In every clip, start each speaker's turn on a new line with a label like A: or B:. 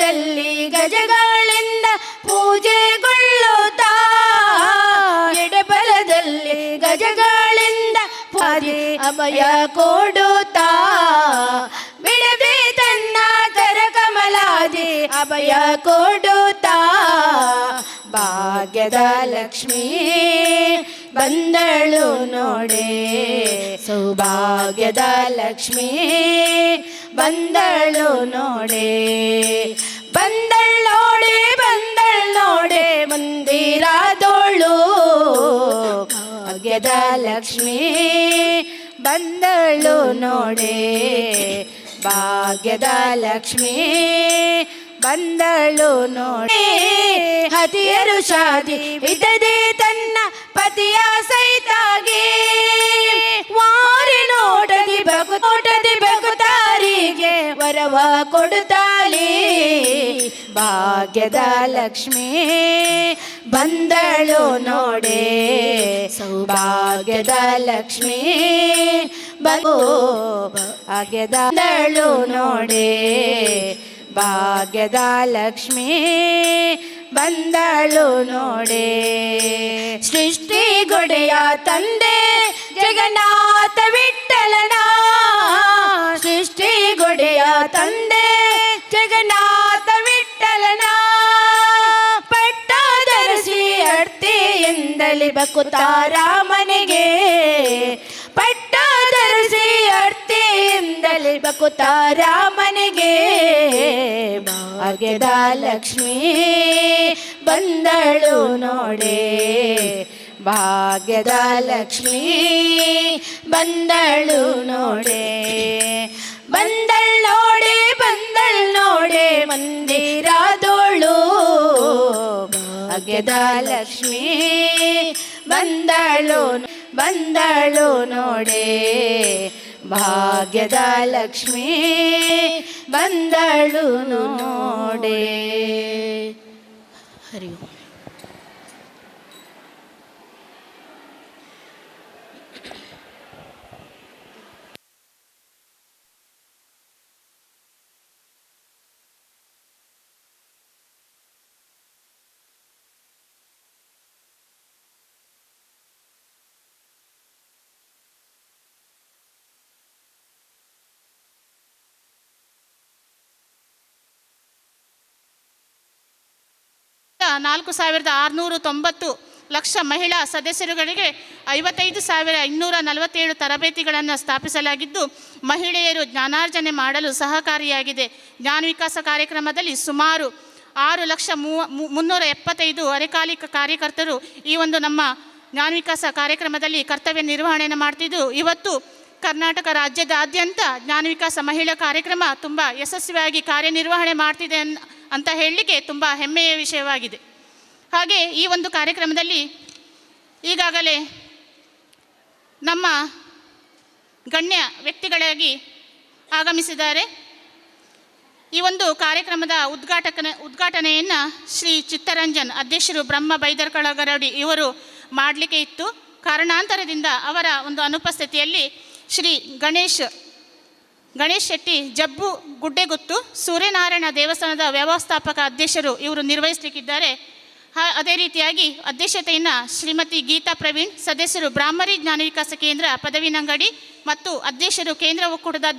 A: ಎಡಬಲದಲ್ಲಿ ಗಜಗಳಿಂದ ಪೂಜೆಗೊಳ್ಳುತ್ತಾ, ಎಡಬಲದಲ್ಲಿ ಗಜಗಳಿಂದ ಪೂಜೆ ಅಭಯ ಕೊಡುತ್ತಾ, ಬಿಡದೆ ತನ್ನ ಕರಕಮಲಾದಿ ಅಭಯ ಕೊಡುತ್ತಾ, ಭಾಗ್ಯದ ಲಕ್ಷ್ಮೀ ಬಂದಳು ನೋಡೆ, ಸೌಭಾಗ್ಯದ ಲಕ್ಷ್ಮೀ ಬಂದಳು ನೋಡೆ, ಬಂದಳ್ಳೋಡೆ ಬಂದಳ್ಳೋಡೆ ಮಂದಿರದೋಳು, ಭಾಗ್ಯದ ಲಕ್ಷ್ಮೀ ಬಂದಳು ನೋಡೆ, ಭಾಗ್ಯದ ಲಕ್ಷ್ಮೀ ಬಂದಳು ನೋಡೆ. ಹದಿಯರು ಶಾದಿ ಇದ್ದದೆ ತನ್ನ ಪತಿಯ ಸಹಿತಾಗಿ, ವಾರಿ ನೋಟದಿ ಬಗುತಾರಿಗೆ ವರವ ಕೊಡುತ್ತಾಳೆ, ಭಾಗ್ಯದ ಲಕ್ಷ್ಮೀ ಬಂದಳು ನೋಡೆ, ಸೌಭಾಗ್ಯದ ಲಕ್ಷ್ಮೀ ಭಾಗ್ಯದಳು ನೋಡೆ, ಭಾಗ್ಯದ ಲಕ್ಷ್ಮೀ ಬಂದಳು ನೋಡೆ. ಸೃಷ್ಟಿ ಗೊಡೆಯ ತಂದೆ ಜಗನ್ನಾಥ ವಿಠಲನ, ಸೃಷ್ಟಿ ಗೊಡೆಯ ತಂದೆ ಜಗನ್ನಾಥ ವಿಠಲನ, ಪಟ್ಟ ಧರಿಸಿ ಅರ್ತಿಯಿಂದಲೇ ಬಕುತಾರಾಮನಿಗೆ, ಪಟ್ಟ ಧರಿಸಿ ಅರ್ತಿಯಿಂದಲೇ ಬಕುತಾರಾಮನಿಗೆ, ಭಾಗ್ಯದ ಲಕ್ಷ್ಮೀ ಬಂದಳು ನೋಡೆ, ಭಾಗ್ಯದ ಲಕ್ಷ್ಮೀ ಬಂದಳು ನೋಡೆ, ಬಂದಳ್ಳೋಡೆ ಬಂದಳ್ಳೋಡೆ ಮಂದಿರದೋಳು, ಭಾಗ್ಯದ ಲಕ್ಷ್ಮೀ ಬಂದಳು ಬಂದಳು ನೋಡೆ, ಭಾಗ್ಯದ ಲಕ್ಷ್ಮೀ ಬಂದಳು ನೋಡೆ. ಹರಿ ಓಂ.
B: ನಾಲ್ಕು 4,690 ಲಕ್ಷ ಮಹಿಳಾ ಸದಸ್ಯರುಗಳಿಗೆ 55,247 ತರಬೇತಿಗಳನ್ನು ಸ್ಥಾಪಿಸಲಾಗಿದ್ದು, ಮಹಿಳೆಯರು ಜ್ಞಾನಾರ್ಜನೆ ಮಾಡಲು ಸಹಕಾರಿಯಾಗಿದೆ. ಜ್ಞಾನ ವಿಕಾಸ ಕಾರ್ಯಕ್ರಮದಲ್ಲಿ ಸುಮಾರು 6,375,000 ಅರೆಕಾಲಿಕ ಕಾರ್ಯಕರ್ತರು ಈ ಒಂದು ನಮ್ಮ ಜ್ಞಾನ ವಿಕಾಸ ಕಾರ್ಯಕ್ರಮದಲ್ಲಿ ಕರ್ತವ್ಯ ನಿರ್ವಹಣೆಯನ್ನು ಮಾಡ್ತಿದ್ದು, ಇವತ್ತು ಕರ್ನಾಟಕ ರಾಜ್ಯದಾದ್ಯಂತ ಜ್ಞಾನ ವಿಕಾಸ ಮಹಿಳಾ ಕಾರ್ಯಕ್ರಮ ತುಂಬ ಯಶಸ್ವಿಯಾಗಿ ಕಾರ್ಯನಿರ್ವಹಣೆ ಮಾಡ್ತಿದೆ ಅಂತ ಹೇಳಲಿಕ್ಕೆ ತುಂಬ ಹೆಮ್ಮೆಯ ವಿಷಯವಾಗಿದೆ. ಹಾಗೆ ಈ ಒಂದು ಕಾರ್ಯಕ್ರಮದಲ್ಲಿ ಈಗಾಗಲೇ ನಮ್ಮ ಗಣ್ಯ ವ್ಯಕ್ತಿಗಳಾಗಿ ಆಗಮಿಸಿದ್ದಾರೆ. ಈ ಒಂದು ಕಾರ್ಯಕ್ರಮದ ಉದ್ಘಾಟನೆಯನ್ನು ಶ್ರೀ ಚಿತ್ತರಂಜನ್ ಅಧ್ಯಕ್ಷರು ಬ್ರಹ್ಮ ಬೈದರ್ಕಳಗರಡಿ ಇವರು ಮಾಡಲಿಕ್ಕೆ ಇತ್ತು. ಕಾರಣಾಂತರದಿಂದ ಅವರ ಒಂದು ಅನುಪಸ್ಥಿತಿಯಲ್ಲಿ ಶ್ರೀ ಗಣೇಶ್ ಶೆಟ್ಟಿ ಜಬ್ಬು ಗುಡ್ಡೆಗುತ್ತು ಸೂರ್ಯನಾರಾಯಣ ದೇವಸ್ಥಾನದ ವ್ಯವಸ್ಥಾಪಕ ಅಧ್ಯಕ್ಷರು ಇವರು ನಿರ್ವಹಿಸಲಿಕ್ಕಿದ್ದಾರೆ. ಅದೇ ರೀತಿಯಾಗಿ ಅಧ್ಯಕ್ಷತೆಯನ್ನು ಶ್ರೀಮತಿ ಗೀತಾ ಪ್ರವೀಣ್, ಸದಸ್ಯರು ಬ್ರಾಹ್ಮರಿ ಜ್ಞಾನ ವಿಕಾಸ ಕೇಂದ್ರ ಪದವಿನಂಗಡಿ ಮತ್ತು ಅಧ್ಯಕ್ಷರು ಕೇಂದ್ರ ಒಕ್ಕೂಟದ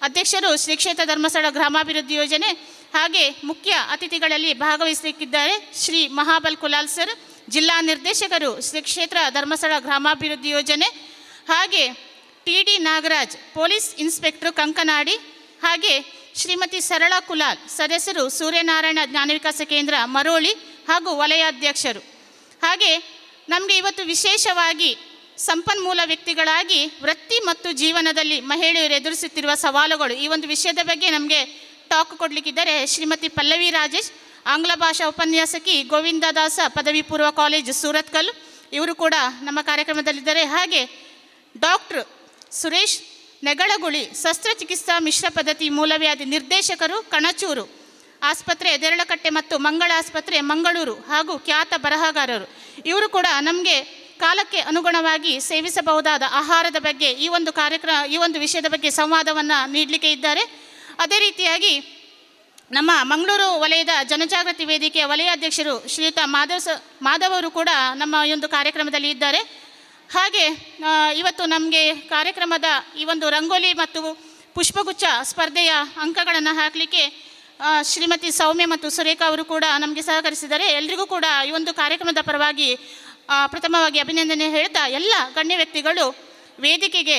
B: ಅಧ್ಯಕ್ಷರು ಶ್ರೀ ಕ್ಷೇತ್ರ ಧರ್ಮಸ್ಥಳ ಗ್ರಾಮಾಭಿವೃದ್ಧಿ ಯೋಜನೆ, ಹಾಗೆ ಮುಖ್ಯ ಅತಿಥಿಗಳಲ್ಲಿ ಭಾಗವಹಿಸಲಿಕ್ಕಿದ್ದಾರೆ ಶ್ರೀ ಮಹಾಬಲ್ ಕುಲಾಲ್ ಸರ್, ಜಿಲ್ಲಾ ನಿರ್ದೇಶಕರು ಶ್ರೀ ಕ್ಷೇತ್ರ ಧರ್ಮಸ್ಥಳ ಗ್ರಾಮಾಭಿವೃದ್ಧಿ ಯೋಜನೆ, ಹಾಗೆ TD Nagaraj police inspector Kankanadi, ಹಾಗೆ ಶ್ರೀಮತಿ ಸರಳಾ ಕುಲಾಲ್, ಸದಸ್ಯರು ಸೂರ್ಯನಾರಾಯಣ ಜ್ಞಾನ ವಿಕಾಸ ಕೇಂದ್ರ ಮರೋಳಿ ಹಾಗೂ ವಲಯಾಧ್ಯಕ್ಷರು. ಹಾಗೆ ನಮಗೆ ಇವತ್ತು ವಿಶೇಷವಾಗಿ ಸಂಪನ್ಮೂಲ ವ್ಯಕ್ತಿಗಳಾಗಿ ವೃತ್ತಿ ಮತ್ತು ಜೀವನದಲ್ಲಿ ಮಹಿಳೆಯರು ಎದುರಿಸುತ್ತಿರುವ ಸವಾಲುಗಳು ಈ ಒಂದು ವಿಷಯದ ಬಗ್ಗೆ ನಮಗೆ ಟಾಕ್ ಕೊಡಲಿಕ್ಕಿದ್ದಾರೆ ಶ್ರೀಮತಿ ಪಲ್ಲವಿ ರಾಜೇಶ್, ಆಂಗ್ಲ ಭಾಷಾ ಉಪನ್ಯಾಸಕಿ ಗೋವಿಂದದಾಸ ಪದವಿ ಪೂರ್ವ ಕಾಲೇಜು ಸೂರತ್ಕಲ್, ಇವರು ಕೂಡ ನಮ್ಮ ಕಾರ್ಯಕ್ರಮದಲ್ಲಿದ್ದಾರೆ. ಹಾಗೆ ಡಾಕ್ಟರ್ ಸುರೇಶ್ ನೆಗಳಗುಳಿ, ಶಸ್ತ್ರಚಿಕಿತ್ಸಾ ಮಿಶ್ರ ಪದ್ಧತಿ ಮೂಲವ್ಯಾಧಿ ನಿರ್ದೇಶಕರು, ಕಣಚೂರು ಆಸ್ಪತ್ರೆ ದೇರಳಕಟ್ಟೆ ಮತ್ತು ಮಂಗಳ ಆಸ್ಪತ್ರೆ ಮಂಗಳೂರು, ಹಾಗೂ ಖ್ಯಾತ ಬರಹಗಾರರು. ಇವರು ಕೂಡ ನಮಗೆ ಕಾಲಕ್ಕೆ ಅನುಗುಣವಾಗಿ ಸೇವಿಸಬಹುದಾದ ಆಹಾರದ ಬಗ್ಗೆ ಈ ಒಂದು ವಿಷಯದ ಬಗ್ಗೆ ಸಂವಾದವನ್ನು ನೀಡಲಿಕ್ಕೆ ಇದ್ದಾರೆ. ಅದೇ ರೀತಿಯಾಗಿ ನಮ್ಮ ಮಂಗಳೂರು ವಲಯದ ಜನಜಾಗೃತಿ ವೇದಿಕೆಯ ವಲಯ ಅಧ್ಯಕ್ಷರು ಶ್ರೀಯುತ ಮಾಧವ್ ಅವರು ಕೂಡ ನಮ್ಮ ಈ ಒಂದು ಕಾರ್ಯಕ್ರಮದಲ್ಲಿ ಇದ್ದಾರೆ. ಹಾಗೆ ಇವತ್ತು ನಮಗೆ ಕಾರ್ಯಕ್ರಮದ ಈ ಒಂದು ರಂಗೋಲಿ ಮತ್ತು ಪುಷ್ಪಗುಚ್ಛ ಸ್ಪರ್ಧೆಯ ಅಂಕಗಳನ್ನು ಹಾಕಲಿಕ್ಕೆ ಶ್ರೀಮತಿ ಸೌಮ್ಯ ಮತ್ತು ಸುರೇಖಾ ಅವರು ಕೂಡ ನಮಗೆ ಸಹಕರಿಸಿದ್ದಾರೆ. ಎಲ್ರಿಗೂ ಕೂಡ ಈ ಒಂದು ಕಾರ್ಯಕ್ರಮದ ಪರವಾಗಿ ಪ್ರಥಮವಾಗಿ ಅಭಿನಂದನೆ ಹೇಳ್ತಾ ಎಲ್ಲ ಗಣ್ಯ ವ್ಯಕ್ತಿಗಳು ವೇದಿಕೆಗೆ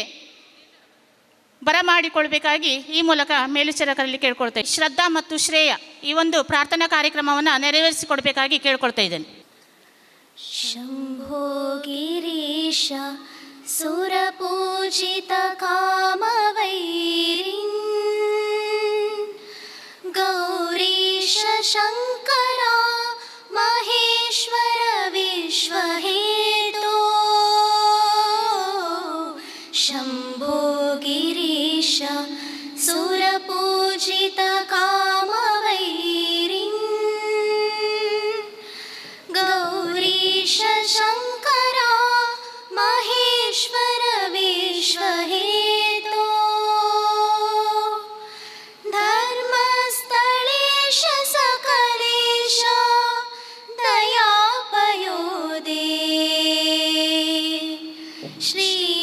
B: ಬರಮಾಡಿಕೊಳ್ಬೇಕಾಗಿ ಈ ಮೂಲಕ ಮೇಲ್ವಿಚಾರಕರಲ್ಲಿ ಕೇಳ್ಕೊಳ್ತೇವೆ. ಶ್ರದ್ಧಾ ಮತ್ತು ಶ್ರೇಯ ಈ ಒಂದು ಪ್ರಾರ್ಥನಾ ಕಾರ್ಯಕ್ರಮವನ್ನು ನೆರವೇರಿಸಿಕೊಡ್ಬೇಕಾಗಿ ಕೇಳ್ಕೊಳ್ತಾ ಇದ್ದೇನೆ.
C: ಶಂಭೋ ಗಿರೀಶ ಸುರಪೂಜಿತ ಕಾಮವೈರಿನ್ ಗೌರೀಶ ಶಂಕರ ಮಹೇಶ್ವರ ವಿಶ್ವಹೇತೋ ಶಂಭೋ ಗಿರೀಶ ಸುರಪೂಜಿತ ಕಾಮವೈರಿನ್ ಗೌರೀಶ ಶಂಕರ ಮಹೇಶ್ವರ ವಿಶ್ವಹೇತೋ ಧರ್ಮಸ್ಥಳೇಶ ಸಕಲೇಶ ದಯಾಪಯೋದೇ ಶ್ರೀಮಂಜುನಾಥನಿತರಂ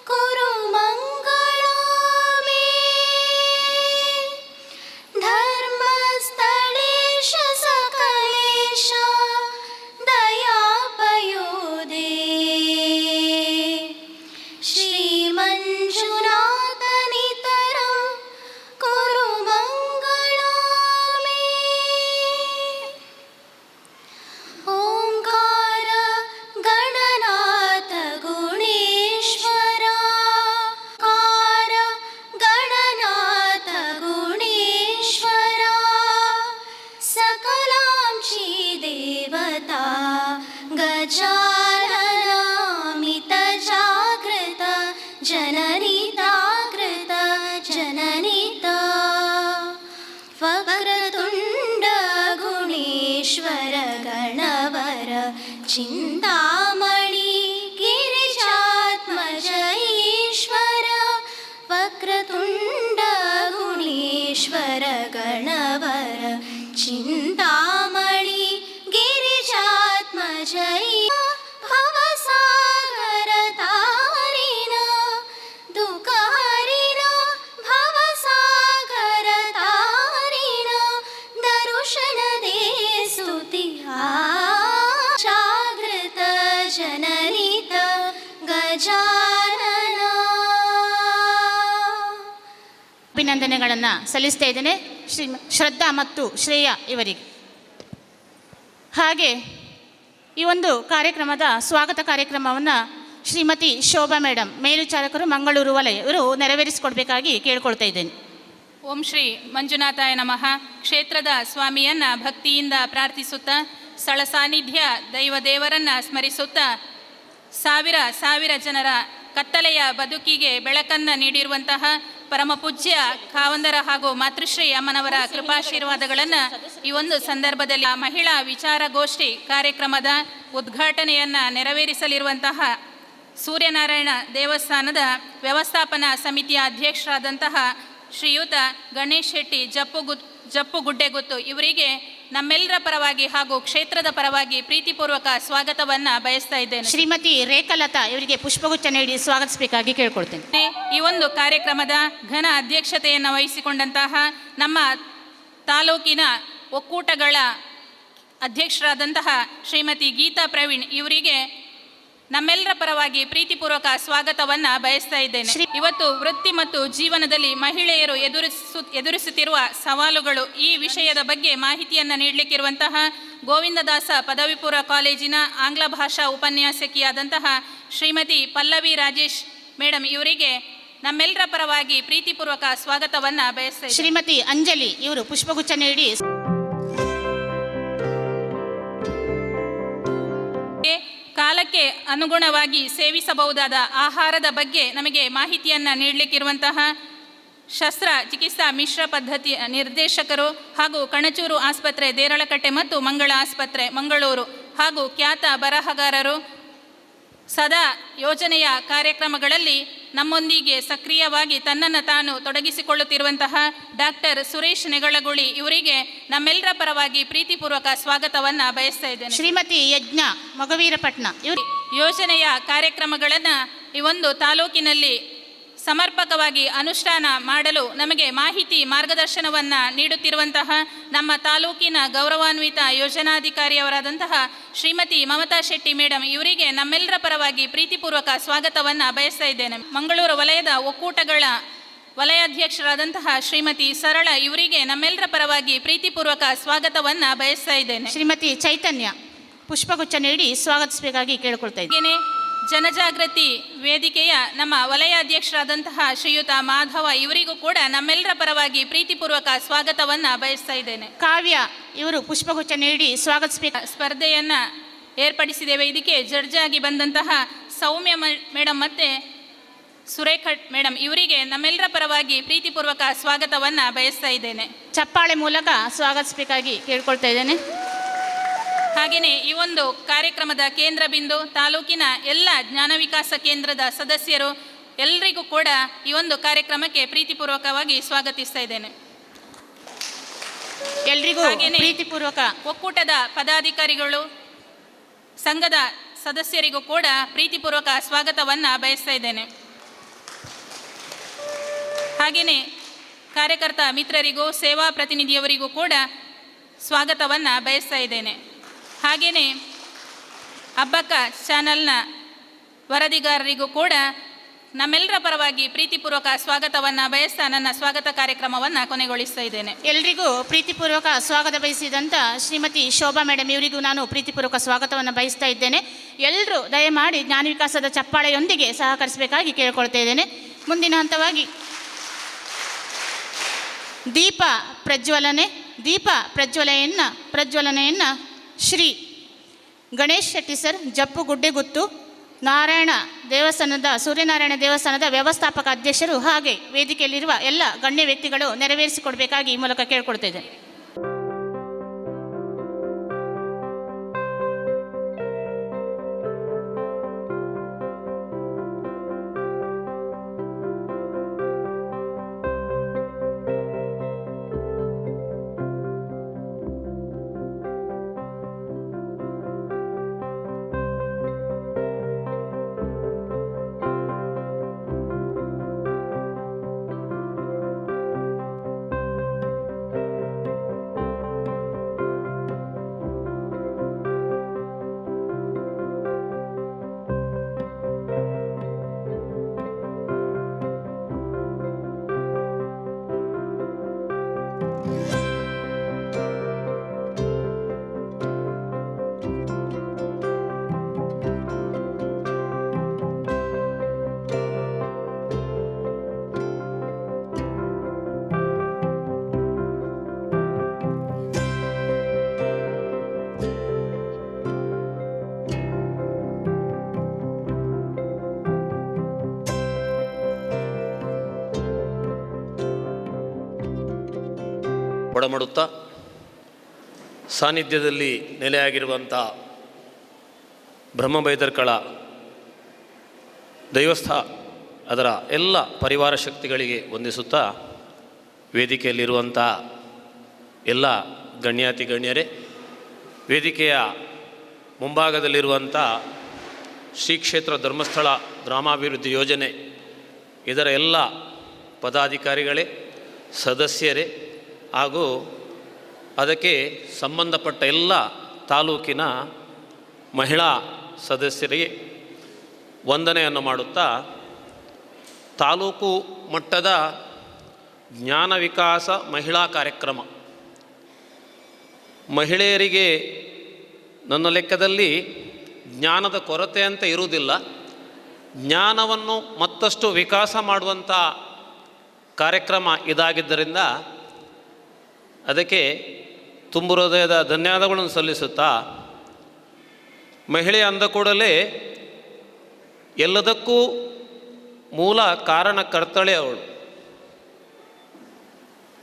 C: ಕುರು ಮಂಗಳಾಮೇ ಧರ್ಮಸ್ಥಳೇಶ ಸಕಲೇಶ ದಯಾಪಯೋದೇ ಶ್ರೀಮಂಜುನಾಥನಿತರಂ ಕುರು ಮಂಗಳಾಮೇ ಓಂಕಾರ ಗಣನಾಥ ಗುಣೇಶ್ವರ ಕಾರ ಗಣನಾಥ ಗುಣೇಶ್ವರ ಸಕಲಾಂಶಿ ದೇವತಾ ಗಜಾನನಾಮಿತ ಜಾಗೃತ ಜನನಿತಾಗೃತ ಜನನಿತ ವಕ್ರತುಂಡ ಗುಣೇಶ್ವರ ಗಣವರ ಚಿಂತಾಮಣಿ ಗಿರಿಜಾತ್ಮಜ ಈಶ್ವರ ವಕ್ರತುಂಡ ಗುಣೇಶ್ವರ ಗಣವರ ಚಿಂತಾಮಣಿ ಗಿರಿಜಾತ್ಮಜ ಭವಸಾಗರ ತಾರಿಣ ದುಃಖಹರಿಣ ಭವಸಾಗರ ತಾರಿಣ ದರುಶನ ದೇ ಸ್ತುತಿ ಜಾಗೃತ ಜನನಿತ ಗಜಾನನ.
B: ಅಭಿನಂದನೆಗಳನ್ನು ಸಲ್ಲಿಸ್ತಾ ಇದ್ದೇನೆ ಶ್ರದ್ಧಾ ಮತ್ತು ಶ್ರೇಯ ಇವರಿಗೆ. ಹಾಗೆ ಈ ಒಂದು ಕಾರ್ಯಕ್ರಮದ ಸ್ವಾಗತ ಕಾರ್ಯಕ್ರಮವನ್ನು ಶ್ರೀಮತಿ ಶೋಭಾ ಮೇಡಮ್ ಮೇಲ್ವಿಚಾರಕರು ಮಂಗಳೂರು ವಲಯ ಇವರು ನೆರವೇರಿಸಿಕೊಡ್ಬೇಕಾಗಿ ಕೇಳ್ಕೊಳ್ತಾ ಇದ್ದೇನೆ.
D: ಓಂ ಶ್ರೀ ಮಂಜುನಾಥಾಯ ನಮಃ. ಕ್ಷೇತ್ರದ ಸ್ವಾಮಿಯನ್ನು ಭಕ್ತಿಯಿಂದ ಪ್ರಾರ್ಥಿಸುತ್ತಾ ಸ್ಥಳ ಸಾನ್ನಿಧ್ಯ ದೇವರನ್ನು ಸ್ಮರಿಸುತ್ತಾ ಸಾವಿರ ಜನರ ಕತ್ತಲೆಯ ಬದುಕಿಗೆ ಬೆಳಕನ್ನು ನೀಡಿರುವಂತಹ ಪರಮ ಪೂಜ್ಯ ಕಾವಂದರ ಹಾಗೂ ಮಾತೃಶ್ರೀ ಅಮ್ಮನವರ ಕೃಪಾಶೀರ್ವಾದಗಳನ್ನು ಈ ಒಂದು ಸಂದರ್ಭದಲ್ಲಿ ಮಹಿಳಾ ವಿಚಾರಗೋಷ್ಠಿ ಕಾರ್ಯಕ್ರಮದ ಉದ್ಘಾಟನೆಯನ್ನು ನೆರವೇರಿಸಲಿರುವಂತಹ ಸೂರ್ಯನಾರಾಯಣ ದೇವಸ್ಥಾನದ ವ್ಯವಸ್ಥಾಪನಾ ಸಮಿತಿಯ ಅಧ್ಯಕ್ಷರಾದಂತಹ ಶ್ರೀಯುತ ಗಣೇಶ್ ಶೆಟ್ಟಿ ಜಪ್ಪುಗುಡ್ಡೆಗುತ್ತು ಇವರಿಗೆ ನಮ್ಮೆಲ್ಲರ ಪರವಾಗಿ ಹಾಗೂ ಕ್ಷೇತ್ರದ ಪರವಾಗಿ ಪ್ರೀತಿಪೂರ್ವಕ ಸ್ವಾಗತವನ್ನು ಬಯಸ್ತಾ ಇದ್ದೇನೆ.
B: ಶ್ರೀಮತಿ ರೇಖಾಲತಾ ಇವರಿಗೆ ಪುಷ್ಪಗುಚ್ಛ ನೀಡಿ ಸ್ವಾಗತಿಸಬೇಕಾಗಿ ಕೇಳ್ಕೊಳ್ತೇನೆ.
D: ಈ ಒಂದು ಕಾರ್ಯಕ್ರಮದ ಘನ ಅಧ್ಯಕ್ಷತೆಯನ್ನು ವಹಿಸಿಕೊಂಡಂತಹ ನಮ್ಮ ತಾಲೂಕಿನ ಒಕ್ಕೂಟಗಳ ಅಧ್ಯಕ್ಷರಾದಂತಹ ಶ್ರೀಮತಿ ಗೀತಾ ಪ್ರವೀಣ್ ಇವರಿಗೆ ನಮ್ಮೆಲ್ಲರ ಪರವಾಗಿ ಪ್ರೀತಿಪೂರ್ವಕ ಸ್ವಾಗತವನ್ನು ಬಯಸ್ತಾ ಇದ್ದೇನೆ. ಇವತ್ತು ವೃತ್ತಿ ಮತ್ತು ಜೀವನದಲ್ಲಿ ಮಹಿಳೆಯರು ಎದುರಿಸುತ್ತಿರುವ ಸವಾಲುಗಳು ಈ ವಿಷಯದ ಬಗ್ಗೆ ಮಾಹಿತಿಯನ್ನು ನೀಡಲಿಕ್ಕಿರುವಂತಹ ಗೋವಿಂದದಾಸ ಪದವಿ ಪೂರ್ವ ಕಾಲೇಜಿನ ಆಂಗ್ಲ ಭಾಷಾ ಉಪನ್ಯಾಸಕಿಯಾದಂತಹ ಶ್ರೀಮತಿ ಪಲ್ಲವಿ ರಾಜೇಶ್ ಮೇಡಮ್ ಇವರಿಗೆ ನಮ್ಮೆಲ್ಲರ ಪರವಾಗಿ ಪ್ರೀತಿಪೂರ್ವಕ ಸ್ವಾಗತವನ್ನು ಬಯಸ್ತಾ ಇದ್ದೇನೆ.
B: ಶ್ರೀಮತಿ ಅಂಜಲಿ ಇವರು ಪುಷ್ಪಗುಚ್ಛ ನೀಡಿ
D: ಕಾಲಕ್ಕೆ ಅನುಗುಣವಾಗಿ ಸೇವಿಸಬಹುದಾದ ಆಹಾರದ ಬಗ್ಗೆ ನಮಗೆ ಮಾಹಿತಿಯನ್ನು ನೀಡಲಿಕ್ಕಿರುವಂತಹ ಶಸ್ತ್ರ ಚಿಕಿತ್ಸಾ ಮಿಶ್ರ ಪದ್ಧತಿ ನಿರ್ದೇಶಕರು ಹಾಗೂ ಕಣಚೂರು ಆಸ್ಪತ್ರೆ ದೇರಳಕಟ್ಟೆ ಮತ್ತು ಮಂಗಳ ಆಸ್ಪತ್ರೆ ಮಂಗಳೂರು ಹಾಗೂ ಖ್ಯಾತ ಬರಹಗಾರರು ಸದಾ ಯೋಜನೆಯ ಕಾರ್ಯಕ್ರಮಗಳಲ್ಲಿ ನಮ್ಮೊಂದಿಗೆ ಸಕ್ರಿಯವಾಗಿ ತನ್ನನ್ನು ತಾನು ತೊಡಗಿಸಿಕೊಳ್ಳುತ್ತಿರುವಂತಹ ಡಾಕ್ಟರ್ ಸುರೇಶ್ ನೆಗಳಗುಳಿ ಇವರಿಗೆ ನಮ್ಮೆಲ್ಲರ ಪರವಾಗಿ ಪ್ರೀತಿಪೂರ್ವಕ ಸ್ವಾಗತವನ್ನು ಬಯಸ್ತಾ ಇದ್ದೇನೆ.
B: ಶ್ರೀಮತಿ ಯಜ್ಞ ಮೊಗವೀರಪಟ್ನ ಇವರು
D: ಯೋಜನೆಯ ಕಾರ್ಯಕ್ರಮಗಳನ್ನು ಈ ಒಂದು ತಾಲೂಕಿನಲ್ಲಿ ಸಮರ್ಪಕವಾಗಿ ಅನುಷ್ಠಾನ ಮಾಡಲು ನಮಗೆ ಮಾಹಿತಿ ಮಾರ್ಗದರ್ಶನವನ್ನು ನೀಡುತ್ತಿರುವಂತಹ ನಮ್ಮ ತಾಲೂಕಿನ ಗೌರವಾನ್ವಿತ ಯೋಜನಾಧಿಕಾರಿಯವರಾದಂತಹ ಶ್ರೀಮತಿ ಮಮತಾ ಶೆಟ್ಟಿ ಮೇಡಮ್ ಇವರಿಗೆ ನಮ್ಮೆಲ್ಲರ ಪರವಾಗಿ ಪ್ರೀತಿಪೂರ್ವಕ ಸ್ವಾಗತವನ್ನು ಬಯಸ್ತಾ ಇದ್ದೇನೆ. ಮಂಗಳೂರು ವಲಯದ ಒಕ್ಕೂಟಗಳ ವಲಯಾಧ್ಯಕ್ಷರಾದಂತಹ ಶ್ರೀಮತಿ ಸರಳ ಇವರಿಗೆ ನಮ್ಮೆಲ್ಲರ ಪರವಾಗಿ ಪ್ರೀತಿಪೂರ್ವಕ ಸ್ವಾಗತವನ್ನು ಬಯಸ್ತಾ ಇದ್ದೇನೆ.
B: ಶ್ರೀಮತಿ ಚೈತನ್ಯ ಪುಷ್ಪಗುಚ್ಛ ನೀಡಿ ಸ್ವಾಗತಿಸಬೇಕಾಗಿ ಕೇಳಿಕೊಳ್ತಾ ಇದ್ದೇನೆ.
D: ಜನಜಾಗೃತಿ ವೇದಿಕೆಯ ನಮ್ಮ ವಲಯಾಧ್ಯಕ್ಷರಾದಂತಹ ಶ್ರೀಯುತ ಮಾಧವ ಇವರಿಗೂ ಕೂಡ ನಮ್ಮೆಲ್ಲರ ಪರವಾಗಿ ಪ್ರೀತಿಪೂರ್ವಕ ಸ್ವಾಗತವನ್ನು ಬಯಸ್ತಾ ಇದ್ದೇನೆ.
B: ಕಾವ್ಯ ಇವರು ಪುಷ್ಪಗುಚ್ಛ ನೀಡಿ ಸ್ವಾಗತಿಸಬೇಕು.
D: ಸ್ಪರ್ಧೆಯನ್ನು ಏರ್ಪಡಿಸಿದ್ದೇವೆ. ಇದಕ್ಕೆ ಜಡ್ಜ್ ಆಗಿ ಬಂದಂತಹ ಸೌಮ್ಯ ಮೇಡಮ್ ಮತ್ತು ಸುರೇಖ ಮೇಡಮ್ ಇವರಿಗೆ ನಮ್ಮೆಲ್ಲರ ಪರವಾಗಿ ಪ್ರೀತಿಪೂರ್ವಕ ಸ್ವಾಗತವನ್ನು ಬಯಸ್ತಾ ಇದ್ದೇನೆ.
B: ಚಪ್ಪಾಳೆ ಮೂಲಕ ಸ್ವಾಗತಿಸಬೇಕಾಗಿ ಕೇಳ್ಕೊಳ್ತಾ ಇದ್ದೇನೆ.
D: ಹಾಗೆಯೇ ಈ ಒಂದು ಕಾರ್ಯಕ್ರಮದ ಕೇಂದ್ರ ಬಿಂದು ತಾಲೂಕಿನ ಎಲ್ಲ ಜ್ಞಾನ ವಿಕಾಸ ಕೇಂದ್ರದ ಸದಸ್ಯರು ಎಲ್ಲರಿಗೂ ಕೂಡ ಈ ಒಂದು ಕಾರ್ಯಕ್ರಮಕ್ಕೆ ಪ್ರೀತಿಪೂರ್ವಕವಾಗಿ ಸ್ವಾಗತಿಸ್ತಾ ಇದ್ದೇನೆ.
B: ಎಲ್ರಿಗೂ ಪ್ರೀತಿಪೂರ್ವಕ
D: ಒಕ್ಕೂಟದ ಪದಾಧಿಕಾರಿಗಳು ಸಂಘದ ಸದಸ್ಯರಿಗೂ ಕೂಡ ಪ್ರೀತಿಪೂರ್ವಕ ಸ್ವಾಗತವನ್ನು ಬಯಸ್ತಾ ಇದ್ದೇನೆ. ಹಾಗೆಯೇ ಕಾರ್ಯಕರ್ತ ಮಿತ್ರರಿಗೂ ಸೇವಾ ಪ್ರತಿನಿಧಿಯವರಿಗೂ ಕೂಡ ಸ್ವಾಗತವನ್ನು ಬಯಸ್ತಾ ಇದ್ದೇನೆ. ಹಾಗೆಯೇ ಅಬ್ಬಕ್ಕ ಚಾನಲ್ನ ವರದಿಗಾರರಿಗೂ ಕೂಡ ನಮ್ಮೆಲ್ಲರ ಪರವಾಗಿ ಪ್ರೀತಿಪೂರ್ವಕ ಸ್ವಾಗತವನ್ನು ಬಯಸ್ತಾ ನನ್ನ ಸ್ವಾಗತ ಕಾರ್ಯಕ್ರಮವನ್ನು ಕೊನೆಗೊಳಿಸ್ತಾ ಇದ್ದೇನೆ.
B: ಎಲ್ರಿಗೂ ಪ್ರೀತಿಪೂರ್ವಕ ಸ್ವಾಗತ ಬಯಸಿದಂಥ ಶ್ರೀಮತಿ ಶೋಭಾ ಮೇಡಮ್ ಇವರಿಗೂ ನಾನು ಪ್ರೀತಿಪೂರ್ವಕ ಸ್ವಾಗತವನ್ನು ಬಯಸ್ತಾ ಇದ್ದೇನೆ. ಎಲ್ಲರೂ ದಯಮಾಡಿ ಜ್ಞಾನ ವಿಕಾಸದ ಚಪ್ಪಾಳೆಯೊಂದಿಗೆ ಸಹಕರಿಸಬೇಕಾಗಿ ಕೇಳಿಕೊಳ್ತಾ ಇದ್ದೇನೆ. ಮುಂದಿನ ಹಂತವಾಗಿ ದೀಪ ಪ್ರಜ್ವಲನೆಯನ್ನು ಶ್ರೀ ಗಣೇಶ್ ಶೆಟ್ಟಿ ಸರ್ ಜಪ್ಪು ಗುಡ್ಡೆಗುತ್ತು ಸೂರ್ಯನಾರಾಯಣ ದೇವಸ್ಥಾನದ ವ್ಯವಸ್ಥಾಪಕ ಅಧ್ಯಕ್ಷರು ಹಾಗೆ ವೇದಿಕೆಯಲ್ಲಿರುವ ಎಲ್ಲ ಗಣ್ಯ ವ್ಯಕ್ತಿಗಳು ನೆರವೇರಿಸಿಕೊಡಬೇಕಾಗಿ ಈ ಮೂಲಕ ಕೇಳ್ಕೊಳ್ತಿದ್ದೇನೆ.
E: ಒಡಮಡುತ್ತಾ ಸಾನ್ನಿಧ್ಯದಲ್ಲಿ ನೆಲೆಯಾಗಿರುವಂಥ ಬ್ರಹ್ಮಬೈದರ್ಕಳ ದೈವಸ್ಥ ಅದರ ಎಲ್ಲ ಪರಿವಾರ ಶಕ್ತಿಗಳಿಗೆ ವಂದಿಸುತ್ತಾ ವೇದಿಕೆಯಲ್ಲಿರುವಂಥ ಎಲ್ಲ ಗಣ್ಯಾತಿ ಗಣ್ಯರೇ, ವೇದಿಕೆಯ ಮುಂಭಾಗದಲ್ಲಿರುವಂಥ ಶ್ರೀ ಕ್ಷೇತ್ರ ಧರ್ಮಸ್ಥಳ ಗ್ರಾಮಾಭಿವೃದ್ಧಿ ಯೋಜನೆ ಇದರ ಎಲ್ಲ ಪದಾಧಿಕಾರಿಗಳೇ, ಸದಸ್ಯರೇ ಹಾಗೂ ಅದಕ್ಕೆ ಸಂಬಂಧಪಟ್ಟ ಎಲ್ಲ ತಾಲೂಕಿನ ಮಹಿಳಾ ಸದಸ್ಯರಿಗೆ ವಂದನೆಯನ್ನು ಮಾಡುತ್ತಾ, ತಾಲೂಕು ಮಟ್ಟದ ಜ್ಞಾನ ವಿಕಾಸ ಮಹಿಳಾ ಕಾರ್ಯಕ್ರಮ ಮಹಿಳೆಯರಿಗೆ ನನ್ನ ಲೆಕ್ಕದಲ್ಲಿ ಜ್ಞಾನದ ಕೊರತೆ ಅಂತ ಇರುವುದಿಲ್ಲ, ಜ್ಞಾನವನ್ನು ಮತ್ತಷ್ಟು ವಿಕಾಸ ಮಾಡುವಂಥ ಕಾರ್ಯಕ್ರಮ ಇದಾಗಿದ್ದರಿಂದ ಅದಕ್ಕೆ ತುಂಬು ಹೃದಯದ ಧನ್ಯವಾದಗಳನ್ನು ಸಲ್ಲಿಸುತ್ತಾ, ಮಹಿಳೆ ಅಂದ ಕೂಡಲೇ ಎಲ್ಲದಕ್ಕೂ ಮೂಲ ಕಾರಣಕರ್ತಳೆ ಅವಳು.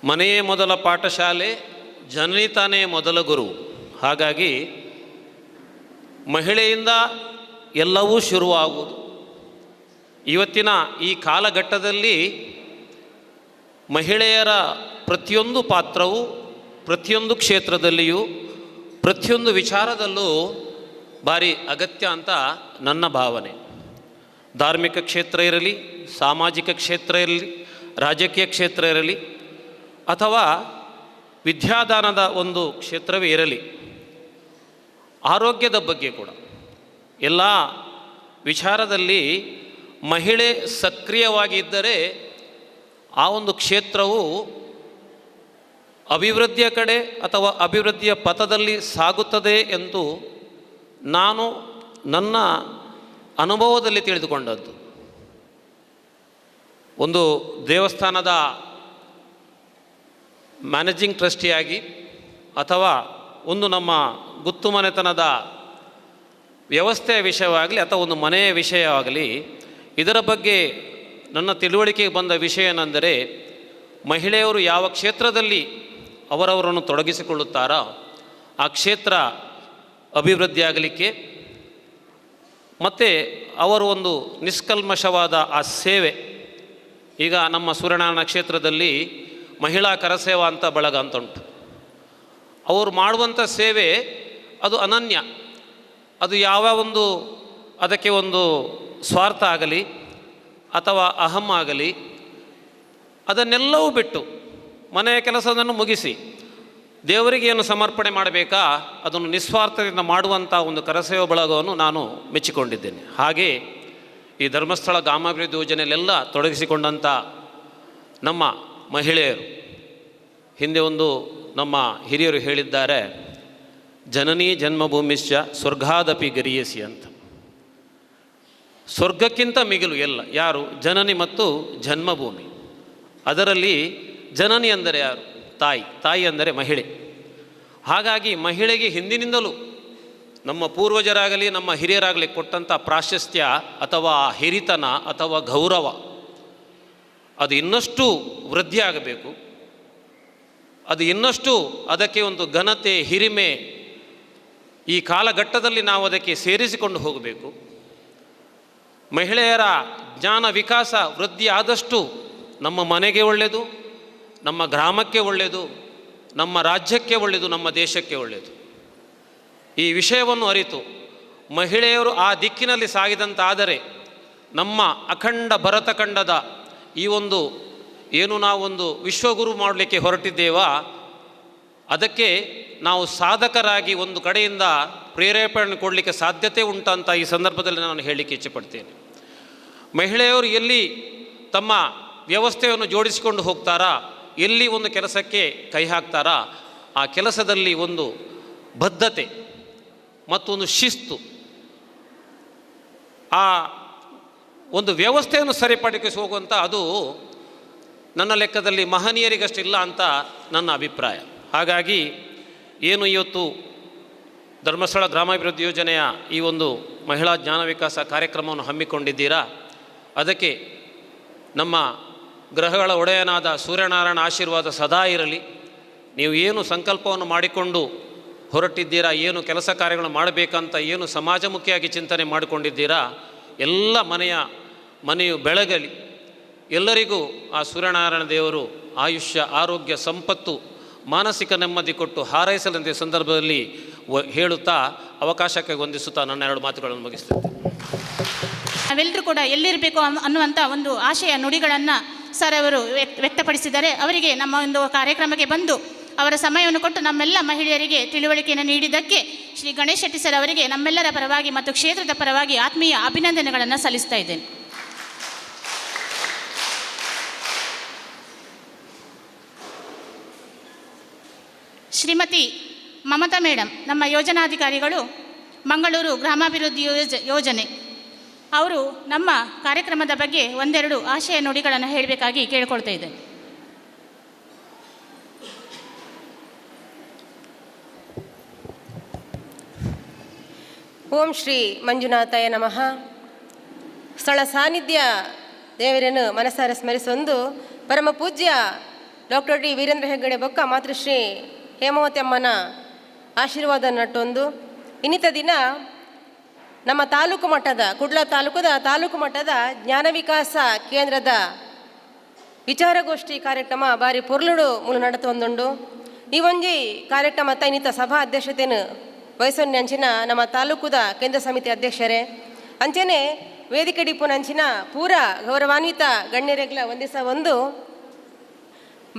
E: ಮನೆಯೇ ಮೊದಲ ಪಾಠಶಾಲೆ, ಜನನಿ ತಾನೇ ಮೊದಲ ಗುರು. ಹಾಗಾಗಿ ಮಹಿಳೆಯಿಂದ ಎಲ್ಲವೂ ಶುರುವಾಗುವುದು. ಇವತ್ತಿನ ಈ ಕಾಲಘಟ್ಟದಲ್ಲಿ ಮಹಿಳೆಯರ ಪ್ರತಿಯೊಂದು ಪಾತ್ರವು ಪ್ರತಿಯೊಂದು ಕ್ಷೇತ್ರದಲ್ಲಿಯೂ ಪ್ರತಿಯೊಂದು ವಿಚಾರದಲ್ಲೂ ಭಾರಿ ಅಗತ್ಯ ಅಂತ ನನ್ನ ಭಾವನೆ. ಧಾರ್ಮಿಕ ಕ್ಷೇತ್ರ ಇರಲಿ, ಸಾಮಾಜಿಕ ಕ್ಷೇತ್ರ ಇರಲಿ, ರಾಜಕೀಯ ಕ್ಷೇತ್ರ ಇರಲಿ, ಅಥವಾ ವಿದ್ಯಾದಾನದ ಒಂದು ಕ್ಷೇತ್ರವೇ ಇರಲಿ, ಆರೋಗ್ಯದ ಬಗ್ಗೆ ಕೂಡ ಎಲ್ಲ ವಿಚಾರದಲ್ಲಿ ಮಹಿಳೆ ಸಕ್ರಿಯವಾಗಿದ್ದರೆ ಆ ಒಂದು ಕ್ಷೇತ್ರವು ಅಭಿವೃದ್ಧಿಯ ಕಡೆ ಅಥವಾ ಅಭಿವೃದ್ಧಿಯ ಪಥದಲ್ಲಿ ಸಾಗುತ್ತದೆ ಎಂದು ನಾನು ನನ್ನ ಅನುಭವದಲ್ಲಿ ತಿಳಿದುಕೊಂಡದ್ದು. ಒಂದು ದೇವಸ್ಥಾನದ ಮ್ಯಾನೇಜಿಂಗ್ ಟ್ರಸ್ಟಿಯಾಗಿ ಅಥವಾ ಒಂದು ನಮ್ಮ ಗುತ್ತು ಮನೆತನದ ವ್ಯವಸ್ಥೆಯ ವಿಷಯವಾಗಲಿ ಅಥವಾ ಒಂದು ಮನೆಯ ವಿಷಯವಾಗಲಿ, ಇದರ ಬಗ್ಗೆ ನನ್ನ ತಿಳುವಳಿಕೆಗೆ ಬಂದ ವಿಷಯ ಏನೆಂದರೆ, ಮಹಿಳೆಯರು ಯಾವ ಕ್ಷೇತ್ರದಲ್ಲಿ ಅವರವರನ್ನು ತೊಡಗಿಸಿಕೊಳ್ಳುತ್ತಾರೋ ಆ ಕ್ಷೇತ್ರ ಅಭಿವೃದ್ಧಿಯಾಗಲಿಕ್ಕೆ ಮತ್ತು ಅವರು ಒಂದು ನಿಷ್ಕಲ್ಮಶವಾದ ಆ ಸೇವೆ, ಈಗ ನಮ್ಮ ಸೂರ್ಯನಾರಾಯಣ ಕ್ಷೇತ್ರದಲ್ಲಿ ಮಹಿಳಾ ಕರಸೇವಾ ಅಂತ ಬಳಗ ಅಂತ ಉಂಟು. ಅವರು ಮಾಡುವಂಥ ಸೇವೆ ಅದು ಅನನ್ಯ. ಅದು ಯಾವ ಒಂದು ಅದಕ್ಕೆ ಒಂದು ಸ್ವಾರ್ಥ ಆಗಲಿ ಅಥವಾ ಅಹಂ ಆಗಲಿ ಅದನ್ನೆಲ್ಲವೂ ಬಿಟ್ಟು ಮನೆಯ ಕೆಲಸವನ್ನು ಮುಗಿಸಿ ದೇವರಿಗೆ ಏನು ಸಮರ್ಪಣೆ ಮಾಡಬೇಕಾ ಅದನ್ನು ನಿಸ್ವಾರ್ಥದಿಂದ ಮಾಡುವಂಥ ಒಂದು ಕರಸೇವಾ ಬಳಗವನ್ನು ನಾನು ಮೆಚ್ಚಿಕೊಂಡಿದ್ದೇನೆ. ಹಾಗೆ ಈ ಧರ್ಮಸ್ಥಳ ಗ್ರಾಮಾಭಿವೃದ್ಧಿ ಯೋಜನೆಯಲ್ಲೆಲ್ಲ ತೊಡಗಿಸಿಕೊಂಡಂಥ ನಮ್ಮ ಮಹಿಳೆಯರು, ಹಿಂದೆ ಒಂದು ನಮ್ಮ ಹಿರಿಯರು ಹೇಳಿದ್ದಾರೆ, ಜನನೀ ಜನ್ಮಭೂಮಿಶ್ಚ ಸ್ವರ್ಗಾದಪಿ ಗರಿಯಸಿ ಅಂತ. ಸ್ವರ್ಗಕ್ಕಿಂತ ಮಿಗಿಲು ಎಲ್ಲ ಯಾರು? ಜನನಿ ಮತ್ತು ಜನ್ಮಭೂಮಿ. ಅದರಲ್ಲಿ ಜನನಿ ಅಂದರೆ ಯಾರು? ತಾಯಿ. ತಾಯಿ ಅಂದರೆ ಮಹಿಳೆ. ಹಾಗಾಗಿ ಮಹಿಳೆಗೆ ಹಿಂದಿನಿಂದಲೂ ನಮ್ಮ ಪೂರ್ವಜರಾಗಲಿ ನಮ್ಮ ಹಿರಿಯರಾಗಲಿ ಕೊಟ್ಟಂಥ ಪ್ರಾಶಸ್ತ್ಯ ಅಥವಾ ಹಿರಿತನ ಅಥವಾ ಗೌರವ ಅದು ಇನ್ನಷ್ಟು ವೃದ್ಧಿಯಾಗಬೇಕು. ಅದು ಇನ್ನಷ್ಟು ಅದಕ್ಕೆ ಒಂದು ಘನತೆ, ಹಿರಿಮೆ ಈ ಕಾಲಘಟ್ಟದಲ್ಲಿ ನಾವು ಅದಕ್ಕೆ ಸೇರಿಸಿಕೊಂಡು ಹೋಗಬೇಕು. ಮಹಿಳೆಯರ ಜ್ಞಾನ ವಿಕಾಸ ವೃದ್ಧಿ ಆದಷ್ಟು ನಮ್ಮ ಮನೆಗೆ ಒಳ್ಳೆಯದು, ನಮ್ಮ ಗ್ರಾಮಕ್ಕೆ ಒಳ್ಳೆಯದು, ನಮ್ಮ ರಾಜ್ಯಕ್ಕೆ ಒಳ್ಳೆಯದು, ನಮ್ಮ ದೇಶಕ್ಕೆ ಒಳ್ಳೆಯದು. ಈ ವಿಷಯವನ್ನು ಅರಿತು ಮಹಿಳೆಯರು ಆ ದಿಕ್ಕಿನಲ್ಲಿ ಸಾಗಿದಂತಾದರೆ ನಮ್ಮ ಅಖಂಡ ಭರತಖಂಡದ ಈ ಒಂದು ಏನು ನಾವೊಂದು ವಿಶ್ವಗುರು ಮಾಡಲಿಕ್ಕೆ ಹೊರಟಿದ್ದೇವಾ ಅದಕ್ಕೆ ನಾವು ಸಾಧಕರಾಗಿ ಒಂದು ಕಡೆಯಿಂದ ಪ್ರೇರೇಪಣೆ ಕೊಡಲಿಕ್ಕೆ ಸಾಧ್ಯತೆ ಉಂಟಂತ ಈ ಸಂದರ್ಭದಲ್ಲಿ ನಾನು ಹೇಳಲಿಕ್ಕೆ ಇಚ್ಛೆಪಡ್ತೇನೆ. ಮಹಿಳೆಯರು ಎಲ್ಲಿ ತಮ್ಮ ವ್ಯವಸ್ಥೆಯನ್ನು ಜೋಡಿಸಿಕೊಂಡು ಹೋಗ್ತಾರಾ, ಎಲ್ಲಿ ಒಂದು ಕೆಲಸಕ್ಕೆ ಕೈ ಹಾಕ್ತಾರಾ, ಆ ಕೆಲಸದಲ್ಲಿ ಒಂದು ಬದ್ಧತೆ ಮತ್ತೊಂದು ಶಿಸ್ತು, ಆ ಒಂದು ವ್ಯವಸ್ಥೆಯನ್ನು ಸರಿಪಡಿಸಿ ಹೋಗುವಂಥ ಅದು ನನ್ನ ಲೆಕ್ಕದಲ್ಲಿ ಮಹನೀಯರಿಗಷ್ಟಿಲ್ಲ ಅಂತ ನನ್ನ ಅಭಿಪ್ರಾಯ. ಹಾಗಾಗಿ ಏನು ಇವತ್ತು ಧರ್ಮಸ್ಥಳ ಗ್ರಾಮಾಭಿವೃದ್ಧಿ ಯೋಜನೆಯ ಈ ಒಂದು ಮಹಿಳಾ ಜ್ಞಾನ ವಿಕಾಸ ಕಾರ್ಯಕ್ರಮವನ್ನು ಹಮ್ಮಿಕೊಂಡಿದ್ದೀರಾ, ಅದಕ್ಕೆ ನಮ್ಮ ಗ್ರಹಗಳ ಒಡೆಯನಾದ ಸೂರ್ಯನಾರಾಯಣ ಆಶೀರ್ವಾದ ಸದಾ ಇರಲಿ. ನೀವು ಏನು ಸಂಕಲ್ಪವನ್ನು ಮಾಡಿಕೊಂಡು ಹೊರಟಿದ್ದೀರಾ, ಏನು ಕೆಲಸ ಕಾರ್ಯಗಳನ್ನು ಮಾಡಬೇಕಂತ ಏನು ಸಮಾಜಮುಖಿಯಾಗಿ ಚಿಂತನೆ ಮಾಡಿಕೊಂಡಿದ್ದೀರಾ, ಎಲ್ಲ ಮನೆಯು ಬೆಳಗಲಿ. ಎಲ್ಲರಿಗೂ ಆ ಸೂರ್ಯನಾರಾಯಣ ದೇವರು ಆಯುಷ್ಯ, ಆರೋಗ್ಯ, ಸಂಪತ್ತು, ಮಾನಸಿಕ ನೆಮ್ಮದಿ ಕೊಟ್ಟು ಹಾರೈಸಲೆಂದೇ ಸಂದರ್ಭದಲ್ಲಿ ಹೇಳುತ್ತಾ ಅವಕಾಶಕ್ಕೆ ವಂದಿಸುತ್ತಾ ನನ್ನ ಎರಡು ಮಾತುಗಳನ್ನು ಮುಗಿಸ್ತೇನೆ.
B: ನಾವೆಲ್ಲರೂ ಕೂಡ ಎಲ್ಲಿರಬೇಕು ಅನ್ನುವಂಥ ಒಂದು ಆಶಯ ನುಡಿಗಳನ್ನು ಸರ್ ಅವರು ವ್ಯಕ್ತಪಡಿಸಿದ್ದಾರೆ. ಅವರಿಗೆ ನಮ್ಮ ಒಂದು ಕಾರ್ಯಕ್ರಮಕ್ಕೆ ಬಂದು ಅವರ ಸಮಯವನ್ನು ಕೊಟ್ಟು ನಮ್ಮೆಲ್ಲ ಮಹಿಳೆಯರಿಗೆ ತಿಳುವಳಿಕೆಯನ್ನು ನೀಡಿದ್ದಕ್ಕೆ ಶ್ರೀ ಗಣೇಶ್ ಶೆಟ್ಟಿ ಸರ್ ಅವರಿಗೆ ನಮ್ಮೆಲ್ಲರ ಪರವಾಗಿ ಮತ್ತು ಕ್ಷೇತ್ರದ ಪರವಾಗಿ ಆತ್ಮೀಯ ಅಭಿನಂದನೆಗಳನ್ನು ಸಲ್ಲಿಸ್ತಾ ಇದ್ದೇನೆ. ಶ್ರೀಮತಿ ಮಮತಾ ಮೇಡಮ್, ನಮ್ಮ ಯೋಜನಾಧಿಕಾರಿಗಳು, ಮಂಗಳೂರು ಗ್ರಾಮಾಭಿವೃದ್ಧಿ ಯೋಜನೆ, ಅವರು ನಮ್ಮ ಕಾರ್ಯಕ್ರಮದ ಬಗ್ಗೆ ಒಂದೆರಡು ಆಶಯ ನುಡಿಗಳನ್ನು ಹೇಳಬೇಕಾಗಿ ಕೇಳಿಕೊಳ್ತಾ ಇದ್ದೇನೆ.
F: ಓಂ ಶ್ರೀ ಮಂಜುನಾಥಾಯ ನಮಃ. ಸ್ಥಳ ಸಾನ್ನಿಧ್ಯ ದೇವರನ್ನು ಮನಸಾರ ಸ್ಮರಿಸೊಂದು ಪರಮ ಪೂಜ್ಯ ಡಾಕ್ಟರ್ ಡಿ ವೀರೇಂದ್ರ ಹೆಗ್ಗಡೆ ಬೊಕ್ಕ ಮಾತೃಶ್ರೀ ಹೇಮಾವತಿ ಅಮ್ಮನ ಆಶೀರ್ವಾದ ನಟ್ಟೊಂದು ಇನ್ನಿತ ದಿನ ನಮ್ಮ ತಾಲೂಕು ಮಟ್ಟದ ಕುಡ್ಲ ತಾಲೂಕು ಮಟ್ಟದ ಜ್ಞಾನ ವಿಕಾಸ ಕೇಂದ್ರದ ವಿಚಾರಗೋಷ್ಠಿ ಕಾರ್ಯಕ್ರಮ ಬಾರಿ ಪೊರ್ಲುಡು ಮೂಲ ನಡತೊಂದುಂಡು. ಈ ಒಂಜಿ ಕಾರ್ಯಕ್ರಮ ಇನ್ನಿತ ಸಭಾ ಅಧ್ಯಕ್ಷತೆಯನ್ನು ವಹಿಸೋನ್ ಅಂಚಿನ ನಮ್ಮ ತಾಲೂಕುದ ಕೇಂದ್ರ ಸಮಿತಿ ಅಧ್ಯಕ್ಷರೇ ಅಂಚನೆ ವೇದಿಕೆ ಡಿಪುನಂಚಿನ ಪೂರ ಗೌರವಾನ್ವಿತ ಗಣ್ಯರೆಗ್ಲ ಒಂದಿಸ ಒಂದು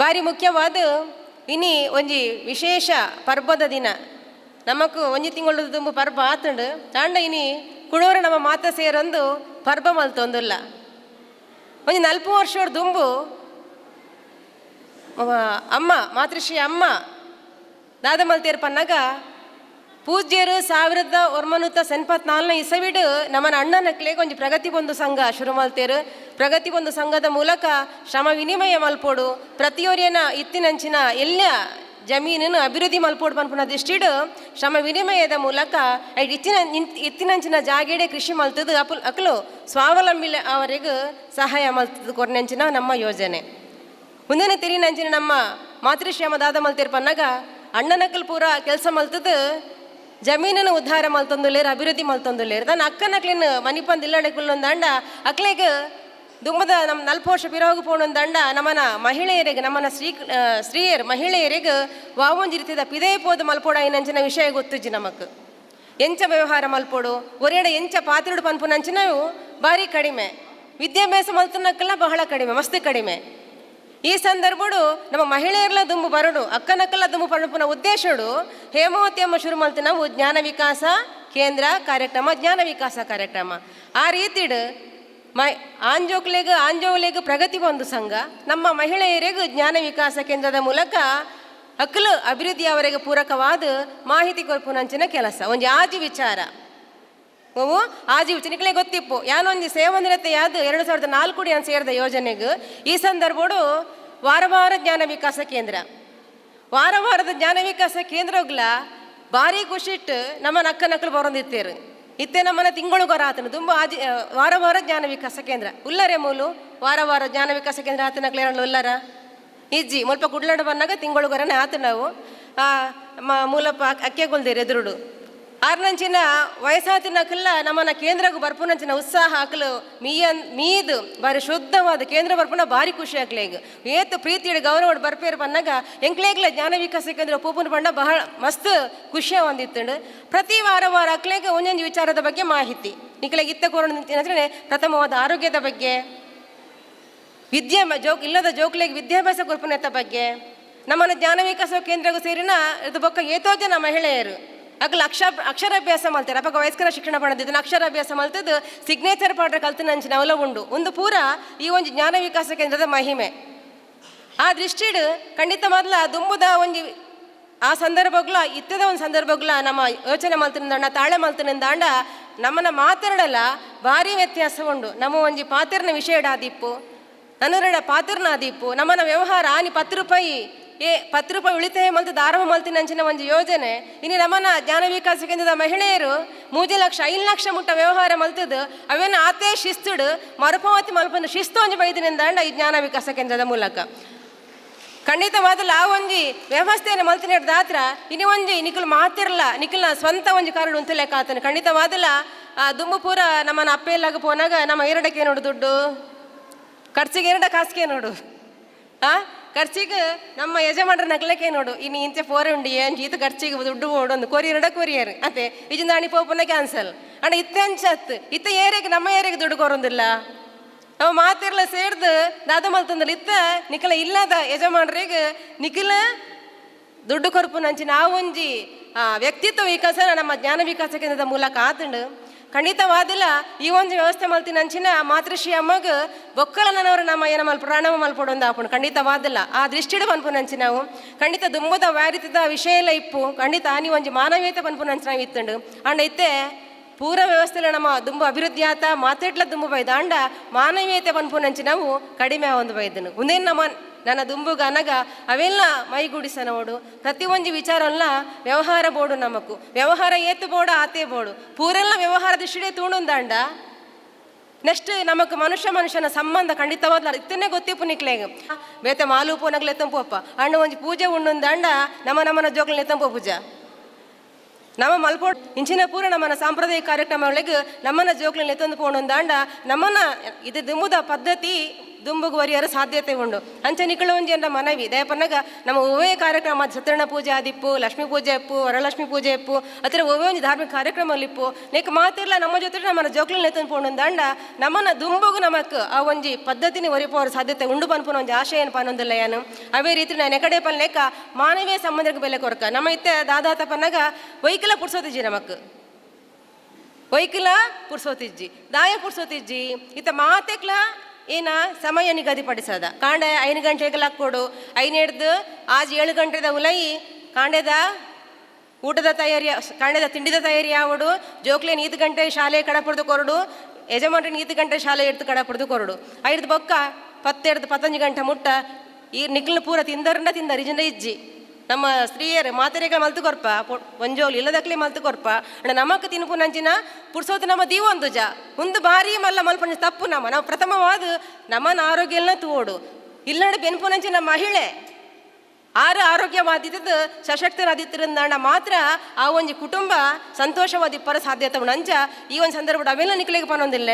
F: ಬಾರಿ ಮುಖ್ಯವಾದ ಇನಿ ಒಂಜಿ ವಿಶೇಷ ಪರ್ಬದ ದಿನ ನಮಕ್ ಒಂಜಿ ತಿಂಗಳು ತುಂಬ ಪರ್ಬ ಆತುಂಡು ತಾಂಡ ಇನಿ ಕುಡೋರ ನಮ್ಮ ಮಾತ ಸೇರೊಂದು ಪರ್ಬ ಮಲ್ತೊಂದುಲ್ಲ ಒಂಜಿ 40 ವರ್ಷದ ದುಂಬು ಅಮ್ಮ ಮಾತೃಶ್ರೀ ಅಮ್ಮ ದಾದ ಮಲ್ತೇರು ಪನ್ನಾಗ ಪೂಜ್ಯರು 1974 ಇಸವಿಡು ನಮ್ಮನ ಅಣ್ಣನಕ್ಲೆಗೆ ಒಂಜಿ ಪ್ರಗತಿ ಬಂಧು ಸಂಘ ಶುರು ಮಲ್ತೇರು. ಪ್ರಗತಿ ಬಂಧು ಸಂಘದ ಮೂಲಕ ಶ್ರಮ ವಿನಿಮಯ ಮಲ್ಪೋಡು ಪ್ರತಿಯೊರಿಯನ ಇತ್ತಿನಂಚಿನ ಎಲ್ಲ ಜಮೀನನ್ನು ಅಭಿವೃದ್ಧಿ ಮಲ್ಪೋಡು ಪನ್ಪುನ ದೃಷ್ಟಿಡು ಶ್ರಮ ವಿನಿಮಯದ ಮೂಲಕ ಇತ್ತಿನಂಚಿನ ಜಾಗೇಡೆ ಕೃಷಿ ಮಲ್ತದ್ದು ಅಕಲು ಸ್ವಾವಲಂಬಿ ಅವರಿಗೂ ಸಹಾಯ ಮಲ್ತದ್ದು ಕೊರ್ನಂಚಿನ ನಮ್ಮ ಯೋಜನೆ. ಮುಂದಿನ ತಿರಿನಂಚಿನ ನಮ್ಮ ಮಾತೃಶ್ಯಾಮ ದಾದ ಮಲ್ತೇರು ಪನ್ನಾಗ ಅಣ್ಣನಕ್ಕಲ್ ಪೂರ ಕೆಲಸ ಮಲ್ತದ್ದು ಜಮೀನನ್ನು ಉದ್ಧಾರ ಮಲ್ತೊಂದುಲ್ಲೇರು ಅಭಿವೃದ್ಧಿ ಮಲ್ತೊಂದುಲ್ಲೇರು ತಾನು ಅಕ್ಕನಕ್ಲಿನ ಮನಿಪಂದು ಇಲ್ಲಡಕ್ಕುಲ್ಲೊಂದಂಡ ಅಕ್ಲೆಗೆ ದುಮ್ಮದ ನಮ್ಮ 40 ವರ್ಷ ಪಿರೋಗು ಪೋಣೊಂದಂಡ ನಮ್ಮನ ಮಹಿಳೆಯರಿಗೆ ನಮ್ಮನ ಸ್ತ್ರೀಯರು ಮಹಿಳೆಯರಿಗೆ ವಾವೊಂಜಿ ರೀತಿಯ ಪಿದೇಪೋದು ಮಲ್ಪೋಡ ಏನಂಚಿನ ವಿಷಯ ಗೊತ್ತುಜ್ಜಿ ನಮಕ್ ಎಂಚ ವ್ಯವಹಾರ ಮಲ್ಪೋಡು ಒರೆಡೆ ಎಂಚ ಪಾತ್ರುಡು ಪನ್ಪುನಂಚಿನವು ಭಾರಿ ಕಡಿಮೆ ವಿದ್ಯಾಭ್ಯಾಸ ಮಲ್ತನಕ್ಕೆಲ್ಲ ಬಹಳ ಕಡಿಮೆ ಮಸ್ತ್ ಕಡಿಮೆ. ಈ ಸಂದರ್ಭಡು ನಮ್ಮ ಮಹಿಳೆಯರ್ಲ ದುಂಬು ಬರಡು ಅಕ್ಕನಕ್ಕಲ್ಲ ದುಂಬು ಪಣಪುನ ಉದ್ದೇಶಡು ಹೇಮಾವತಿ ಅಮ್ಮ ಶುರು ಮಾಡ್ತೀವಿ ನಾವು ಜ್ಞಾನ ವಿಕಾಸ ಕೇಂದ್ರ ಕಾರ್ಯಕ್ರಮ ಜ್ಞಾನ ವಿಕಾಸ ಕಾರ್ಯಕ್ರಮ ಆ ರೀತಿಡು ಆಂಜೋಲೆಗೆ ಪ್ರಗತಿ ಬಂಧು ಸಂಘ ನಮ್ಮ ಮಹಿಳೆಯರಿಗೂ ಜ್ಞಾನ ವಿಕಾಸ ಕೇಂದ್ರದ ಮೂಲಕ ಅಕ್ಕಲು ಅಭಿವೃದ್ಧಿಯವರೆಗೆ ಪೂರಕವಾದ ಮಾಹಿತಿ ಕೊರ್ಪುನಂಚಿನ ಕೆಲಸ ಒಂಜಿ ಆಜಿ ವಿಚಾರ ಅವು ಆಜಿ ವಿಚಾರಗಳೇ ಗೊತ್ತಿಪ್ಪು ಯಾನೊಂದು ಸೇವಂದಿರತ್ತೆ ಯಾವುದು 2004 ನಾನು ಸೇರಿದ ಯೋಜನೆಗೆ ಈ ಸಂದರ್ಭಡು ವಾರ ಜ್ಞಾನ ವಿಕಾಸ ಕೇಂದ್ರ ವಾರದ ಜ್ಞಾನ ವಿಕಾಸ ಕೇಂದ್ರಗಳ ಭಾರಿ ಖುಷಿಟ್ಟು ನಮ್ಮನ ಅಕ್ಕನಕ್ಕಲು ಬರೋದಿತ್ತೇರು ಇತ್ತೆ ನಮ್ಮನ ತಿಂಗಳಿಗೊರ ಆತನು ತುಂಬ ವಾರ ಜ್ಞಾನ ವಿಕಾಸ ಕೇಂದ್ರ ಉಲ್ಲರೆ ಮೂಲು ವಾರ ಜ್ಞಾನ ವಿಕಾಸ ಕೇಂದ್ರ ಆತನಕ್ಲೆ ಎರಡು ಉಲ್ಲರ ಇಜ್ಜಿ ಮುಲ್ಪ ಕುಡ್ಲಾಡು ಬಂದಾಗ ತಿಂಗಳಿಗೊರನೇ ಆತು ನಾವು ಮೂಲಪ ಅಕ್ಕೆಗೊಳ್ದೇರು ಎದುರುಡು ಆರ್ನಂಚಿನ ವಯಸ್ಸಾತಿನಕಲ್ಲ ನಮ್ಮನ ಕೇಂದ್ರಗೂ ಬರ್ಪುನಂಚಿನ ಉತ್ಸಾಹ ಹಾಕಲು ಮೀದು ಬಾರಿ ಶುದ್ಧವಾದ ಕೇಂದ್ರ ಬರ್ಪುನ ಭಾರಿ ಖುಷಿ ಆಗ್ಲಿ ಈಗ ಏತು ಪ್ರೀತಿಯ ಗೌರವ ಬರ್ಪೇರು ಬಂದಾಗ ಎಂಕ್ಲೇಗ್ಲ ಜ್ಞಾನ ವಿಕಾಸ ಕೇಂದ್ರ ಪೂಪುನ ಬಣ್ಣ ಬಹಳ ಮಸ್ತ್ ಖುಷಿಯ ಹೊಂದಿತ್ತು. ಪ್ರತಿ ವಾರ ಅಕ್ಲೇಗೆ ಒಂದೊಂದು ವಿಚಾರದ ಬಗ್ಗೆ ಮಾಹಿತಿ ನಿಕ್ಲೆಗೆ ಇತ್ತ ಕೋರೋಣ ಪ್ರಥಮವಾದ ಆರೋಗ್ಯದ ಬಗ್ಗೆ ಇಲ್ಲದ ಜೋಕ್ಲೆಗೆ ವಿದ್ಯಾಭ್ಯಾಸ ಕೊರ್ಪುನತ್ತ ಬಗ್ಗೆ ನಮ್ಮನ ಜ್ಞಾನ ವಿಕಾಸ ಕೇಂದ್ರಗೂ ಸೇರಿನ ಇದು ಬೊಕ್ಕ ಏತೋ ಜನ ಮಹಿಳೆಯರು ಅಕಲ್ ಅಕ್ಷರಾಭ್ಯಾಸ ಮಲ್ತಾರೆ ಅಪ್ಪ ವಯಸ್ಕರ ಶಿಕ್ಷಣ ಪಡೆದಿದ್ದನ್ನು ಅಕ್ಷರಾಭ್ಯಾಸ ಮಲ್ತದ್ದು ಸಿಗ್ನೇಚರ್ ಪಾಠ ಕಲ್ತನಂಚಿನ ಅವಲ ಉಂಡು ಒಂದು ಪೂರ ಈ ಒಂದು ಜ್ಞಾನ ವಿಕಾಸ ಕೇಂದ್ರದ ಮಹಿಮೆ ಆ ದೃಷ್ಟಿಡು ಖಂಡಿತ ಮೊದಲ ದುಂಬುದ ಒಂದು ಆ ಸಂದರ್ಭಗಳ ಇತ್ತದ ಒಂದು ಸಂದರ್ಭಗಳ ನಮ್ಮ ಯೋಚನೆ ಮಲ್ತಿನಿಂದ ತಾಳೆ ಮಲ್ತಿನಿಂದಾಂಡ ನಮ್ಮನ್ನ ಮಾತಾಡಲ್ಲ ಭಾರಿ ವ್ಯತ್ಯಾಸ ಉಂಡು. ನಮ್ಮ ಒಂಜಿ ಪಾತ್ರನ ವಿಷಯ ಆದಿಪ್ಪು ನನ್ನರಡ ಪಾತ್ರನ ಆದಿಪ್ಪು ನಮ್ಮನ ವ್ಯವಹಾರ ಆನಿ 10 ರೂಪಾಯಿ ಉಳಿತಾಯ ಮಲ್ತು ದಾರವ ಮಲ್ತಿನ ಅಂಚಿನ ಒಂದು ಯೋಜನೆ ಇನ್ನು ನಮ್ಮನ ಜ್ಞಾನ ವಿಕಾಸ ಕೇಂದ್ರದ ಮಹಿಳೆಯರು 3 ಲಕ್ಷ 5 ಲಕ್ಷ ಮುಟ್ಟ ವ್ಯವಹಾರ ಮಲ್ತದ್ದು ಅವೇನು ಆತೇ ಶಿಸ್ತುಡು ಮರುಪಾವತಿ ಮಲ್ಪಂದು ಶಿಸ್ತು ಒಂಜಿ ಬೈದಿನಿಂದಾಂಡ ಈ ಜ್ಞಾನ ವಿಕಾಸ ಕೇಂದ್ರದ ಮೂಲಕ ಖಂಡಿತವಾದಲ್ಲ ಆ ಒಂಜಿ ವ್ಯವಸ್ಥೆಯನ್ನು ಮಲ್ತಿನ ದಾತ್ರ ಇನ್ನು ಒಂಜಿ ನಿಖಲ್ ಮಾತಿರಲ್ಲ ನಿಖಲ್ನ ಸ್ವಂತ ಒಂಜಿ ಕಾರಣ ಉಂತು ಲೆಕ್ಕ ಆತನು ಖಂಡಿತವಾದಲ್ಲ ದುಂಬು ಪೂರ ನಮ್ಮನ ಅಪ್ಪೆಲ್ಲಾಗ ಪೋನಾಗ ನಮ್ಮ ಎರಡಕ್ಕೆ ನೋಡು ದುಡ್ಡು ಖರ್ಚಿಗೆ 2 ಕಾಸಿಗೆ ನೋಡು ಖರ್ಚಿಗೆ ನಮ್ಮ ಯಜಮಾನ್ರ ನಗ್ಲಕ್ಕೆ ನೋಡು ಇನ್ನು ಇಂತೆ ಫೋರೆ ಉಂಡು ಏನು ಈತ ಖರ್ಚಿಗೆ ದುಡ್ಡು ಓಡೊಂದು ಕೊರಿಯರ್ ಅತ್ತೆ ಇಜಿಂದ ಅಣಿ ಪೋಪನ ಕ್ಯಾನ್ಸಲ್ ಅಣ್ಣ ಇತ್ತೆ ಅಂಚತ್ತು ಇತ್ತ ಏರಿಯಾಗೆ ನಮ್ಮ ಏರಿಯಾಗೆ ದುಡ್ಡು ಕೊರೊಂದಿಲ್ಲ ಅವ ಮಾತಿರ್ಲ ಸೇರ್ದು ದಾದ ಮಲ್ತಂದಲ್ಲಿ ಇತ್ತ ನಿಖಲ ಇಲ್ಲದ ಯಜಮಾನ್ರಿಗೆ ನಿಖಿಲ ದುಡ್ಡು ಕೊರಪು ನಂಚಿನ ಆ ಒಂಜಿ ವ್ಯಕ್ತಿತ್ವ ವಿಕಾಸ ನಮ್ಮ ಜ್ಞಾನ ವಿಕಾಸ ಕೇಂದ್ರದ ಮೂಲಕ ಆತಂಡು ಖಂಡಿತವಾದಿಲ್ಲ ಈ ಒಂದು ವ್ಯವಸ್ಥೆ ಮಲ್ತಿನ ಅಂಚಿನ ಮಾತೃಶ್ರೀ ಅಮ್ಮಗ ಬೊಕ್ಕಲನವರು ನಮ್ಮ ಏನ ಪ್ರಾಣವ ಮಲ್ಪಡೊಂದು ಆಪುಂಡು ಖಂಡಿತವಾದಿಲ್ಲ ಆ ದೃಷ್ಟಿಡು ಪನ್ಪುನಂಚಿ ನಾವು ಖಂಡಿತ ದುಂಬದ ವ್ಯಾರಿತದ ವಿಷಯ ಎಲ್ಲ ಇಪ್ಪು ಖಂಡಿತ ನೀವು ಒಂಜಿ ಮಾನವೀಯತೆ ಪನ್ಪುನಂಚಿ ನಾವು ಇತ್ತಂಡು ಅಂಡ ಇತ್ತೆ ಪೂರ ವ್ಯವಸ್ಥೆಲ್ಲ ನಮ್ಮ ದುಂಬು ಅಭಿವೃದ್ಧಿ ಆತ ಮಾತೆಟ್ಲ ದುಂಬು ಬೈದ ಅಂಡ ಮಾನವೀಯತೆ ಪನ್ಪುನಂಚಿ ನಾವು ಕಡಿಮೆ ಒಂದು ಬೈದನು ಮುಂದೇನು ನಮ್ಮ ನನ್ನ ದುಂಬುಗ ಅನಗ ಅವೆಲ್ಲ ಮೈಗೂಡಿಸ ನೋಡು ಪ್ರತಿಯೊಂದು ವಿಚಾರಲ್ಲ ವ್ಯವಹಾರ ಬೋಡು ನಮಕು ವ್ಯವಹಾರ ಏತು ಬೋಡ ಆತೇ ಬೋಡು ಪೂರೆಲ್ಲ ವ್ಯವಹಾರ ದೃಷ್ಟಿಡೆ ತೂಣುಂದಾಂಡ ನೆಕ್ಸ್ಟ್ ನಮಕ್ ಮನುಷ್ಯನ ಸಂಬಂಧ ಖಂಡಿತವಾದ ಇತ್ತನೇ ಗೊತ್ತಿಪ್ಪು ನಿಕ್ಲೇಗ ಬೇತೆ ಮಾಲೂಪು ನಗ್ಲೆ ಎತ್ತಂಪು ಅಪ್ಪ ಅಣ್ಣ ಒಂಜಿ ಪೂಜೆ ಉಣ್ಣುಂದಾಂಡ ನಮ್ಮನ ಜೋಕ್ಲ ಎತ್ತಂಪು ಪೂಜಾ ನಮ್ಮ ಮಲ್ಪೋಡ್ ಇಂಚಿನ ಪೂರ ನಮ್ಮನ್ನ ಸಾಂಪ್ರದಾಯಿಕ ಕಾರ್ಯಕ್ರಮಗಳಿಗೆ ನಮ್ಮನ್ನ ಜೋಕ್ಲಲ್ಲಿ ಎತ್ತೊಂದು ಪೋಣೊಂದಾಂಡ ನಮ್ಮನ್ನ ಇದು ದುಂಬುದ ಪದ್ಧತಿ ದುಂಬುಗು ವರಿಯರ ಸಾಧ್ಯತೆ ಉಂಡು ಅಂಚ ನಿಕ್ಕಳ ಒಂಜಿ ಎಂದ ಮನವಿ ದಯಪನ್ನಾಗ ನಮ್ಮ ಒವ್ವೇ ಕಾರ್ಯಕ್ರಮ ಸತ್ಯನಾರಾಯಣ ಪೂಜೆ ಆದಿಪ್ಪು ಲಕ್ಷ್ಮೀ ಪೂಜೆ ಇಪ್ಪು ವರಲಕ್ಷ್ಮಿ ಪೂಜೆ ಇಪ್ಪು ಅಥವಾ ಒವ್ವೇ ಒಂದು ಧಾರ್ಮಿಕ ಕಾರ್ಯಕ್ರಮ ಇಪ್ಪು ನೀಕು ಮಾತಿರ್ಲ ನಮ್ಮ ಜೊತೆ ನಮ್ಮನ್ನ ಜೋಕ್ಲಲ್ಲಿ ಎತ್ತೊಂದು ಪೋಣೊಂದಾಂಡ ನಮ್ಮನ್ನ ದುಂಬುಗು ನಮಕ್ ಆ ಒಂಜಿ ಪದ್ಧತಿನಿ ಒರಿಪೋರ ಸಾಧ್ಯತೆ ಉಂಡು ಪನ್ಪುನ ಒಂಜಿ ಆಶಯ ಏನು ಪನ್ನೊಂದಿಲ್ಲ ಏನು ಅವೇ ರೀತಿ ನಾನು ಎಕಡೆ ಪಲ್ಲೇಕ ಮಾನವೀಯ ಸಂಬಂಧಕ್ಕೆ ಬೆಲೆ ಕೊರಕ ನಮ್ಮ ಇತ್ತೆ ದಾದಾತ ಪನ್ನಾಗ ವೈಕಲ ಪುಡ್ಸೋತಿಜ್ಜಿ ನಮಕ್ ವೈಕಲ ಪುಡ್ಸೋತಿಜ್ಜಿ ದಾಯ ಪುಡ್ಸೋತಿಜ್ಜಿ ಇತ್ತ ಮಾತೆಕ್ಲ ಏನ ಸಮಯ ನಿಗದಿಪಡಿಸದ ಕಾಂಡೆ 5 ಗಂಟೆಗೆಲ್ಲ ಕೊಡು 5 ಹಿಡ್ದು ಆಜ್ 7 ಗಂಟೆದ ಉಲೈ ಕಾಂಡೆದ ಊಟದ ತಯಾರಿ ಕಾಂಡೆದ ತಿಂಡಿದ ತಯಾರಿ ಆವಡು ಜೋಕ್ಲೆ 5 ಗಂಟೆ ಶಾಲೆ ಕಡಪಡ್ದು ಕೊರಡು ಯಜಮಾನ್ರಿ 5 ಗಂಟೆ ಶಾಲೆ ಎಡ್ದು ಕಡಪಡ್ದು ಕೊರಡು 5 ಬೊಕ್ಕ 10-15 ಗಂಟೆ ಮುಟ್ಟ ಈ ನಿಕ್ಲು ಪೂರ ತಿಂದ ರಿಜನ ಇಜ್ಜಿ ನಮ್ಮ ಸ್ತ್ರೀಯರು ಮಾತೆರೆಗಳ ಮಲ್ತು ಕೊರ್ಪ ಒಂಜೋಲು ಇಲ್ಲದಕ್ಲೆ ಮಲ್ತು ಕೊರ್ಪ ಅಣ್ಣ ನಮಕ್ ತಿನ್ಪು ನಂಚಿನ ಪುಡ್ಸೋದು ನಮ್ಮ ದೀವೊಂದು ಒಂದು ಬಾರಿ ಮಲ್ಲ ಮಲ್ಪಂಜ ತಪ್ಪು ನಾವು ಪ್ರಥಮವಾದ ನಮ್ಮನ ಆರೋಗ್ಯನ ತೋಡು ಇಲ್ಲಡೆ ಬೆನ್ಪು ನಂಚಿನ ಮಹಿಳೆ ಆರೋಗ್ಯವಾದಿದ್ದು ಸಶಕ್ತರಾದಿದ್ದರಿಂದ ಮಾತ್ರ ಆ ಒಂಜಿ ಕುಟುಂಬ ಸಂತೋಷವಾದಿಪ್ಪರ ಸಾಧ್ಯತೆ ಉಂಡು ಅಂಚ ಈ ಒಂದು ಸಂದರ್ಭ ಅವೆಲ್ಲ ನಿಕ್ಲೆಗೆ ಪನ್ನೊಂದಿಲ್ಲ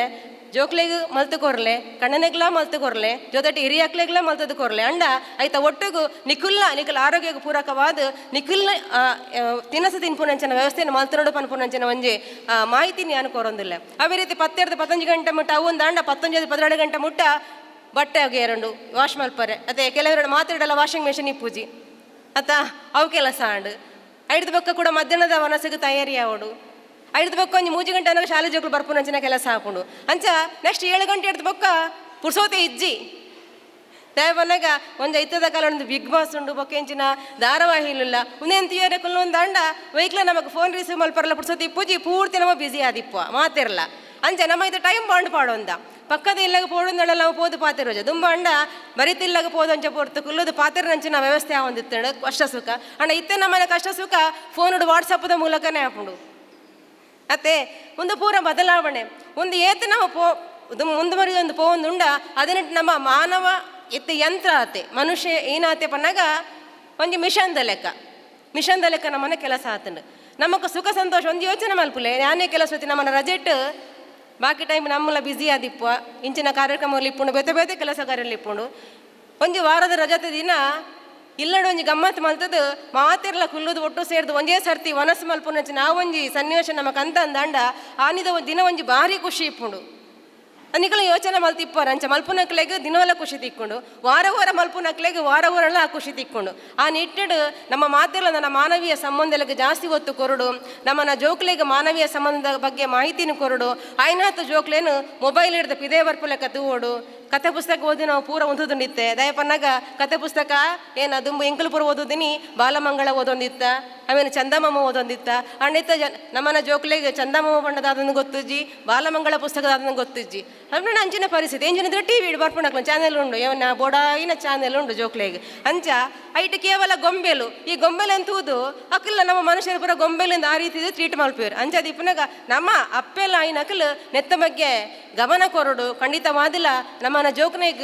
F: ಜೋಕ್ಲೆಗ್ ಮಲ್ತು ಕೊರ್ಲೆ ಕಣ್ಣನೆಗ್ಲ ಮಲ್ತು ಕೊರ್ಲೆ ಜೊತೆಟಿ ಹಿರಿಯಕ್ಲೆಗ್ಲ ಮಲ್ತದು ಕೊರ್ಲೆ ಅಂಡ ಐತ ಒಟ್ಟಿಗೂ ನಿಖಿಲ್ ಆರೋಗ್ಯಕ್ಕೆ ಪೂರಕವಾದ ನಿಖಿಲ್ ತಿನಸು ತಿನ್ಪುನಂಚಿನ ವ್ಯವಸ್ಥೆಯನ್ನು ಮಲ್ತನೋಡು ಪನ್ಪುನಂಚಿನ ಒಂಜಿ ಮಾಹಿತಿ ನಾನು ಕೋರೊಂದಿಲ್ಲ ಅವೇ ರೀತಿ 10-15 ಗಂಟೆ ಮುಟ್ಟ ಅವು ದಾಂಡ 11-12 ಗಂಟೆ ಮುಟ್ಟ ಬಟ್ಟೆ ಒಗೆಯರಂಡು ವಾಶ್ ಮಲ್ಪರೆ ಅದೇ ಕೆಲವರು ಮಾತಾಡಲ್ಲ ವಾಷಿಂಗ್ ಮೆಷಿನ್ ಇಪ್ಪುಜಿ ಅತ್ತ ಅವು ಕೆಲಸ ಅಂಡು 5 ಬೊಕ್ಕ ಕೂಡ ಮಧ್ಯಾಹ್ನದ ವನಸಿಗೆ ತಯಾರಿ ಆವಡು 5 ಬೊಕ್ಕ ಒಂಜಿ 3 ಗಂಟೆ ಅನ್ನೋ ಶಾಲೆ ಜೋಕ್ಲು ಬರ್ಪುನಂಚಿನ ಕೆಲಸ ಹಾಕೊಂಡು ಅಂಚ ನೆಕ್ಸ್ಟ್ 7 ಗಂಟೆ 8 ಬೊಕ್ಕ ಪುಡ್ಸೋತೆ ಇಜ್ಜಿ ದಯಬನ್ನಾಗ ಒಂದು ಐತದ ಕಾಲ ಒಂದು ಬಿಗ್ ಬಾಸ್ ಉಂಡು ಬೊಕ್ಕೆಂಚಿನ ಧಾರಾವಾಹಿ ಇಲ್ಲ ಉಂದೇನು ತಿಯರೆ ಕುಲ್ಲೊಂದು ದಂಡ ವೈಕ್ಲ ನಮಗೆ ಫೋನ್ ರಿಸೀವ್ ಮಲ್ಪರಲ್ಲ ಪುಡ್ಸೋತಿ ಪೂಜಿ ಪೂರ್ತಿ ನಮ್ಮ ಬಿಸಿ ಆದಿಪ್ಪ ಮಾತಿರಲ್ಲ ಅಂಚ ನಮ್ಮ ಇದು ಟೈಮ್ ಬಾಂಡ್ ಪಾಡೊಂದ ಪಕ್ಕದ ಇಲ್ಲಾಗ ಪೋಡೊಂದಳ ನಾವು ಪೋದು ಪಾತಿರೋಜ ದುಂಬ ಅಂಡ ಬರಿತಿಲ್ಲಾಗ ಪೋದಂಚ ಪೋರ್ತು ಕುಲ್ಲದು ಪಾತಿರ ನಂಚಿನ ವ್ಯವಸ್ಥೆ ಆವಂದಿತ್ತಂಡು ಕಷ್ಟ ಸುಖ ಅಣ್ಣ ಇತ್ತೆ ನಮ್ಮನೆ ಕಷ್ಟ ಸುಖ ಫೋನುಡು ವಾಟ್ಸಪ್ದ ಮೂಲಕನೇ ಹಾಕೊಂಡು ಅತ್ತೆ ಒಂದು ಪೂರ ಬದಲಾವಣೆ ಒಂದು ಏತು ನಾವು ಮುಂದುವರಿದ ಒಂದು ಪೋಂದುಂಡ ಅದನ್ನ ನಮ್ಮ ಮಾನವ ಎತ್ತೆ ಯಂತ್ರ ಆತೆ ಮನುಷ್ಯ ಏನಾತೆ ಪನ್ನಾಗ ಒಂಜಿ ಮಿಷನ್ದ ಲೆಕ್ಕ ನಮ್ಮನೆ ಕೆಲಸ ಆತಂಡು ನಮಕ್ ಸುಖ ಸಂತೋಷ ಒಂದು ಯೋಚನೆ ಮಲ್ಪುಲೆ ನಾನೇ ಕೆಲಸ ಹೊತ್ತಿ ನಮ್ಮನ್ನ ರಜೆಟ್ ಬಾಕಿ ಟೈಮ್ ನಮ್ಮಲ್ಲ ಬ್ಯುಸಿ ಆದಿಪ್ಪ ಇಂಚಿನ ಕಾರ್ಯಕ್ರಮದಲ್ಲಿ ಇಪ್ಪುಂಡು ಬೇತೆ ಕೆಲಸ ಕಾರ್ಯಲ್ಲಿ ಇಪ್ಪುಂಡು ಒಂಜಿ ವಾರದ ರಜತೆ ದಿನ ಇಲ್ಲಡ ಒಂಜಿ ಗಮ್ಮತ್ತು ಮಲ್ತದ್ದು ಮಾತೆರ್ಲ ಕುಲ್ಲುದು ಒಟ್ಟು ಸೇರ್ದು ಒಂದೇ ಸರ್ತಿ ವನಸ್ಸು ಮಲ್ಪುನಂಚಿನ ಆ ಒಂಜಿ ಸನ್ನಿವೇಶ ನಮಕ್ ಅಂತಂದಂಡ ಆನಿದ ಒಂದು ದಿನ ಒಂಜಿ ಭಾರಿ ಖುಷಿ ಇಪ್ಪುಂಡು ನಿಕಲ ಯೋಚನೆ ಮಲ್ತಿಪ್ಪಾರ ಅಂಚ ಮಲ್ಪುನಕ್ಲೆಗ್ ದಿನವಲ್ಲ ಖುಷಿ ತಿಕ್ಕೊಂಡು ವಾರ ಮಲ್ಪುನಕ್ಲೆಗ್ ವಾರಲ್ಲ ಆ ಖುಷಿ ತಿಕ್ಕೊಂಡು ಆ ನಿಟ್ಟಿಡು ನಮ್ಮ ಮಾತೆಲ್ಲ ನನ್ನ ಮಾನವೀಯ ಸಂಬಂಧಗಳಿಗೆ ಜಾಸ್ತಿ ಒತ್ತು ಕೊರಡು ನಮ್ಮನ್ನ ಜೋಕ್ಲೆಗೆ ಮಾನವೀಯ ಸಂಬಂಧದ ಬಗ್ಗೆ ಮಾಹಿತಿನ ಕೊರಡು ಆಯ್ನಾತು ಜೋಕ್ಲೇನು ಮೊಬೈಲ್ ಹಿಡ್ದು ಪಿದೇ ಬರ್ಪುಲೆಕ್ಕ ತೂವೋಡು ಕಥೆ ಪುಸ್ತಕ ಓದಿ ನಾವು ಪೂರ ಓದೋದುಂಡಿತ್ತೆ ದಯಪನ್ನಾಗ ಕಥೆ ಪುಸ್ತಕ ಏನು ದುಂಬು ಎಂಕಲ್ಪುರ ಓದೋದಿನಿ ಬಾಲಮಂಗಳ ಓದೊಂದಿತ್ತ ಆಮೇಲೆ ಚಂದಮಾಮ ಓದೊಂದಿತ್ತ ಅಣ್ಣಿತ್ತ ನಮ್ಮನ್ನ ಜೋಕ್ಲೆಗೆ ಚಂದಮಾಮ ಬಣ್ಣದ ಅದನ್ನು ಗೊತ್ತುಜ್ಜಿ ಬಾಲಮಂಗಳ ಪುಸ್ತಕದ ಅದನ್ನು ಗೊತ್ತುಜ್ಜಿ ಅದ್ರ ಅಂಚಿನ ಪರಿಸ್ಥಿತಿ ಎಂಜಿನಿದ್ರೆ ಟಿವಿ ಬರ್ಪುಣಕ್ಲ ಚಾನೆಲ್ ಉಂಡು ಇವನ್ನ ಬೋಡಾಯಿನ ಚಾನೆಲ್ ಉಂಡು ಜೋಕ್ಲೆಗೆ ಅಂಚ ಐಟ್ ಕೇವಲ ಗೊಂಬೆಲು ಈ ಗೊಂಬೆಲೆ ಅಂತೂದು ಅಕ್ಕಲ್ಲ ನಮ್ಮ ಮನುಷ್ಯರ ಪುರ ಗೊಂಬೆಲಿಂದ ಆ ರೀತಿ ಟ್ರೀಟ್ ಮಲ್ಪೇರು ಅಂಚ ದಿಪ್ಪನಾಗ ನಮ್ಮ ಅಪ್ಪೆಲ್ಲ ಐನ ಅಕ್ಕಲು ನೆತ್ತ ಬಗ್ಗೆ ಗಮನ ಕೊರಡು ಖಂಡಿತವಾದಿಲ್ಲ ನಮ್ಮನ್ನ ಜೋಕ್ನೆಗ್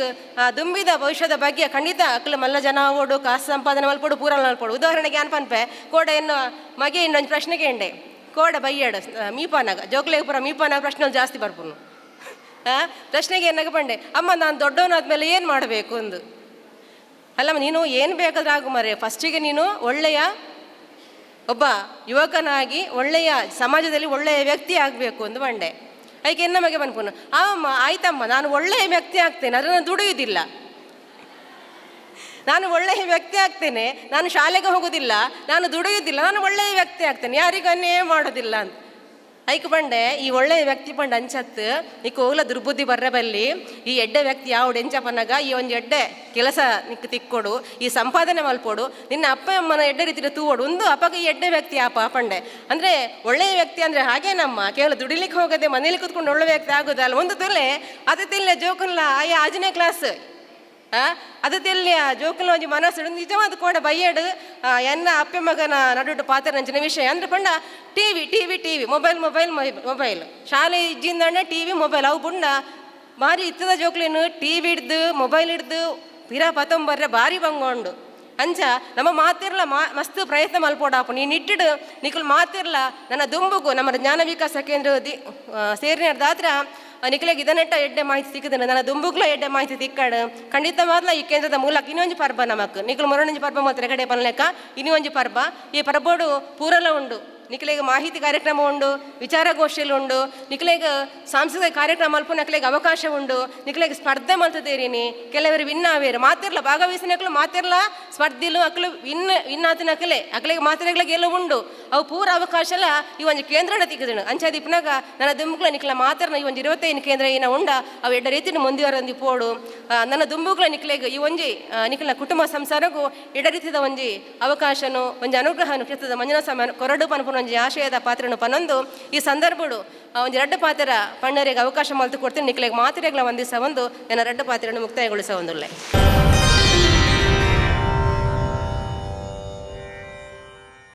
F: ದುಂಬಿದ ಭವಿಷ್ಯದ ಬಗ್ಗೆ ಖಂಡಿತ ಅಕ್ಕಲು ಮಲ್ಲ ಜನ ಓಡು ಕಾಸು ಸಂಪಾದನೆ ಮಲ್ಪಡು ಪೂರ ಮಲ್ಪಡು ಉದಾಹರಣೆಗೆ ಅನ್ಪನ್ಪೆ ಕೋಡ ಎನ್ನು ಮಗೆ ಇನ್ನೊಂದು ಪ್ರಶ್ನೆಗೆ ಎಂಡೆ ಕೋಡ ಬೈಯಡು ಮೀಪಾನಾಗ ಜೋಕ್ಲೆಗೆ ಪುರ ಮೀಪಾನಾಗ ಪ್ರಶ್ನೆ ಜಾಸ್ತಿ ಬರ್ಪುನು ಪ್ರಶ್ನೆಗೆ ಏನಾಗ ಬಂಡೆ ಅಮ್ಮ ನಾನು ದೊಡ್ಡವನಾದ್ಮೇಲೆ ಏನು ಮಾಡಬೇಕು ಅಂದು ಅಲ್ಲಮ್ಮ ನೀನು ಏನು ಬೇಕಾದ್ರೂ ಆಗು ಮರೆ ಫಸ್ಟಿಗೆ ನೀನು ಒಳ್ಳೆಯ ಒಬ್ಬ ಯುವಕನಾಗಿ ಒಳ್ಳೆಯ ಸಮಾಜದಲ್ಲಿ ಒಳ್ಳೆಯ ವ್ಯಕ್ತಿ ಆಗಬೇಕು ಅಂದು ಬಂಡೆ ಅದಕ್ಕೆ ನಮಗೆ ಬಂದ್ಪುನು ಅಮ್ಮ ಆಯ್ತಮ್ಮ ನಾನು ಒಳ್ಳೆಯ ವ್ಯಕ್ತಿ ಆಗ್ತೇನೆ ಅದನ್ನು ದುಡಿಯುವುದಿಲ್ಲ ನಾನು ಒಳ್ಳೆಯ ವ್ಯಕ್ತಿ ಆಗ್ತೇನೆ ನಾನು ಶಾಲೆಗೆ ಹೋಗೋದಿಲ್ಲ ನಾನು ದುಡಿಯೋದಿಲ್ಲ ನಾನು ಒಳ್ಳೆಯ ವ್ಯಕ್ತಿ ಆಗ್ತೇನೆ ಯಾರಿಗನ್ನೇ ಮಾಡೋದಿಲ್ಲ ಅಂತ ಐಕ್ ಬಂಡೆ ಈ ಒಳ್ಳೆಯ ವ್ಯಕ್ತಿ ಪಂಡ ಅಂಚತ್ತು ಈಗ ಹೋಗ್ಲ ದುರ್ಬುದ್ಧಿ ಬರ್ರೆ ಬಲ್ಲಿ ಈ ಎಡ್ಡೆ ವ್ಯಕ್ತಿ ಯಾವ್ದು ಎಂಚಪ್ಪನಾಗ ಈ ಒಂದು ಎಡ್ಡೆ ಕೆಲಸ ನಿಕ್ ತಿಕ್ಕೊಡು ಈ ಸಂಪಾದನೆ ಮಲ್ಪೋಡು ನಿನ್ನ ಅಪ್ಪ ಅಮ್ಮನ ಎಡ್ಡೆ ರೀತಿಯ ತೂವೋಡು ಒಂದು ಅಪ್ಪಗೆ ಈ ಎಡ್ಡೆ ವ್ಯಕ್ತಿ ಅಪ್ಪ ಪಂಡೆ ಅಂದರೆ ಒಳ್ಳೆಯ ವ್ಯಕ್ತಿ ಅಂದರೆ ಹಾಗೆ ನಮ್ಮ ಕೇವಲ ದುಡಿಲಿಕ್ಕೆ ಹೋಗದೆ ಮನೇಲಿ ಕೂತ್ಕೊಂಡು ಒಳ್ಳೆ ವ್ಯಕ್ತಿ ಆಗೋದಲ್ಲ ಒಂದು ತೊಲೆ ಅದು ತಿಲ್ಲ ಜೋಕಲ್ಲ ಆಯಾ 5ನೇ ಕ್ಲಾಸ್ ಅದು ತಿಲ್ಲಿ ಜೋಕಲ್ ಒಂಜಿ ಮನಸ್ಸು ನಿಜವಾದ ಕೂಡ ಬೈಯಡು ಎನ್ನ ಅಪ್ಪೆ ಮಗನ ನಡುಟು ಪಾತ್ರ ನಂಚಿನ ವಿಷಯ ಅಂದ್ರೆ ಪಂಡ ಟಿವಿ ಮೊಬೈಲ್ ಶಾಲೆ ಇಜ್ಜಿಂದ ಟಿವಿ ಮೊಬೈಲ್ ಅವು ಪುಂಡ ಭಾರಿ ಇತ್ತದ ಜೋಕ್ಲೇನು ಟಿವಿ ಹಿಡ್ದು ಮೊಬೈಲ್ ಹಿಡ್ದು ಪಿರಾ ಪತ್ತೊಂಬರ್ರೆ ಭಾರಿ ಬಂಗೊಂಡು ಅಂಚ ನಮ್ಮ ಮಾತಿರ್ಲ ಮಸ್ತ್ ಪ್ರಯತ್ನ ಮಲ್ಪೋಡಾಪು ನೀನು ಇಟ್ಟಿಡು ನಿಖಲ್ ಮಾತಿರ್ಲ ನನ್ನ ದುಂಬುಗು ನಮ್ಮ ಜ್ಞಾನ ವಿಕಾಸ ಕೇಂದ್ರ ಸೇರಿನ ದಾತ್ರ ನಿಖಿಲೆಗೆ ಇದನ್ನೆಟ್ಟ ಎಡ್ಡೆ ಮಾಹಿತಿ ಸಿಕ್ಕಿದ್ರೆ ನನ್ನ ದುಂಬುಗ್ಲ ಎಡ್ಡೆ ಮಾಹಿತಿ ತಿಕ್ಕಾಡು ಖಂಡಿತ ಮಾತ್ರ ಈ ಕೇಂದ್ರದ ಮೂಲಕ ಇನ್ನೊಂದು ಪರ್ಬ ನಮಕ್ ನಿಖಲ್ ಮೊರೊಂಜಿ ಪರ್ಬ ಮಾತ್ರ ಕಡೆ ಪನ್ಲೆಕ್ಕ ಇನ್ನೊಂದು ಪರ್ಬ ಈ ಪರ್ಬೋಡು ಪೂರಲ ಉಂಡು ನಿಖಿಲೆಗೆ ಮಾಹಿತಿ ಕಾರ್ಯಕ್ರಮ ಉಂಡು ವಿಚಾರಗೋಷ್ಠಿಯಲ್ಲಿ ಉಂಡು ನಿಖಿಲೆಗೆ ಸಾಂಸ್ಕೃತಿಕ ಕಾರ್ಯಕ್ರಮ ಅಲ್ಪ ನಕಲೆಗೆ ಅವಕಾಶ ಉಂಡು ನಿಖಿಲೆಗೆ ಸ್ಪರ್ಧೆ ಮಲ್ತದೇರಿನಿ ಕೆಲವರು ವಿನ್ ಆವೇರು ಮಾತಿರ್ಲ ಭಾಗವಹಿಸಿನಕ್ಲು ಮಾತಿರ್ಲ ಸ್ಪರ್ಧೆಲು ಅಕ್ಲು ವಿನ್ನಾತ ನಕಲೆ ಅಕ್ಲೆಗೆ ಮಾತಿರಗಳಿಗೆ ಎಲ್ಲ ಉಂಡು ಅವು ಪೂರ ಅವಕಾಶ ಎಲ್ಲ ಈ ಒಂದು ಕೇಂದ್ರನ ತಿಕ್ಕಿದನು ಅಂಚಾದಿಪ್ಪನಾಗ ನನ್ನ ದುಂಬುಗಳ ನಿಖಲ ಮಾತಿರ್ನ ಈ ಒಂದು 25 ಕೇಂದ್ರ ಏನ ಉಂಡ ಅವು ಎಡ್ಡ ರೀತಿನ ಮುಂದುವರೆದು ಪೋಡು ನನ್ನ ದುಂಬುಗಳ ನಿಖಲೆಗೆ ಈ ಒಂಜಿ ನಿಖಲ ಕುಟುಂಬ ಸಂಸಾರಗೂ ಎಡ ರೀತಿಯ ಒಂಜಿ ಅವಕಾಶನು ಒಂದು ಅನುಗ್ರಹನು ಕ್ಷೇತ್ರದ ಮಂಜುನಾಥ ಸ್ವಾಮಿ ಕೊರಡು ಪನ್ಪುನ ಒಂಜಿ ಆಶಯದ ಪಾತ್ರನು ಪನ್ನೊಂದು ಈ ಸಂದರ್ಭಡು ಒಂದು ರಡ್ಡು ಪಾತ್ರ ಪಣ್ಣರಿಗೆ ಅವಕಾಶ ಮಲ್ತು ಕೊಡ್ತೀನಿ ನಿಖಲೆಗೆ ಮಾತಿರೆಗಳ ಒಂದಿಸ ಒಂದು ನನ್ನ ರಡ್ಡು ಪಾತ್ರವನ್ನು ಮುಕ್ತಾಯಗೊಳಿಸ ಒಂದುಳ್ಳೆ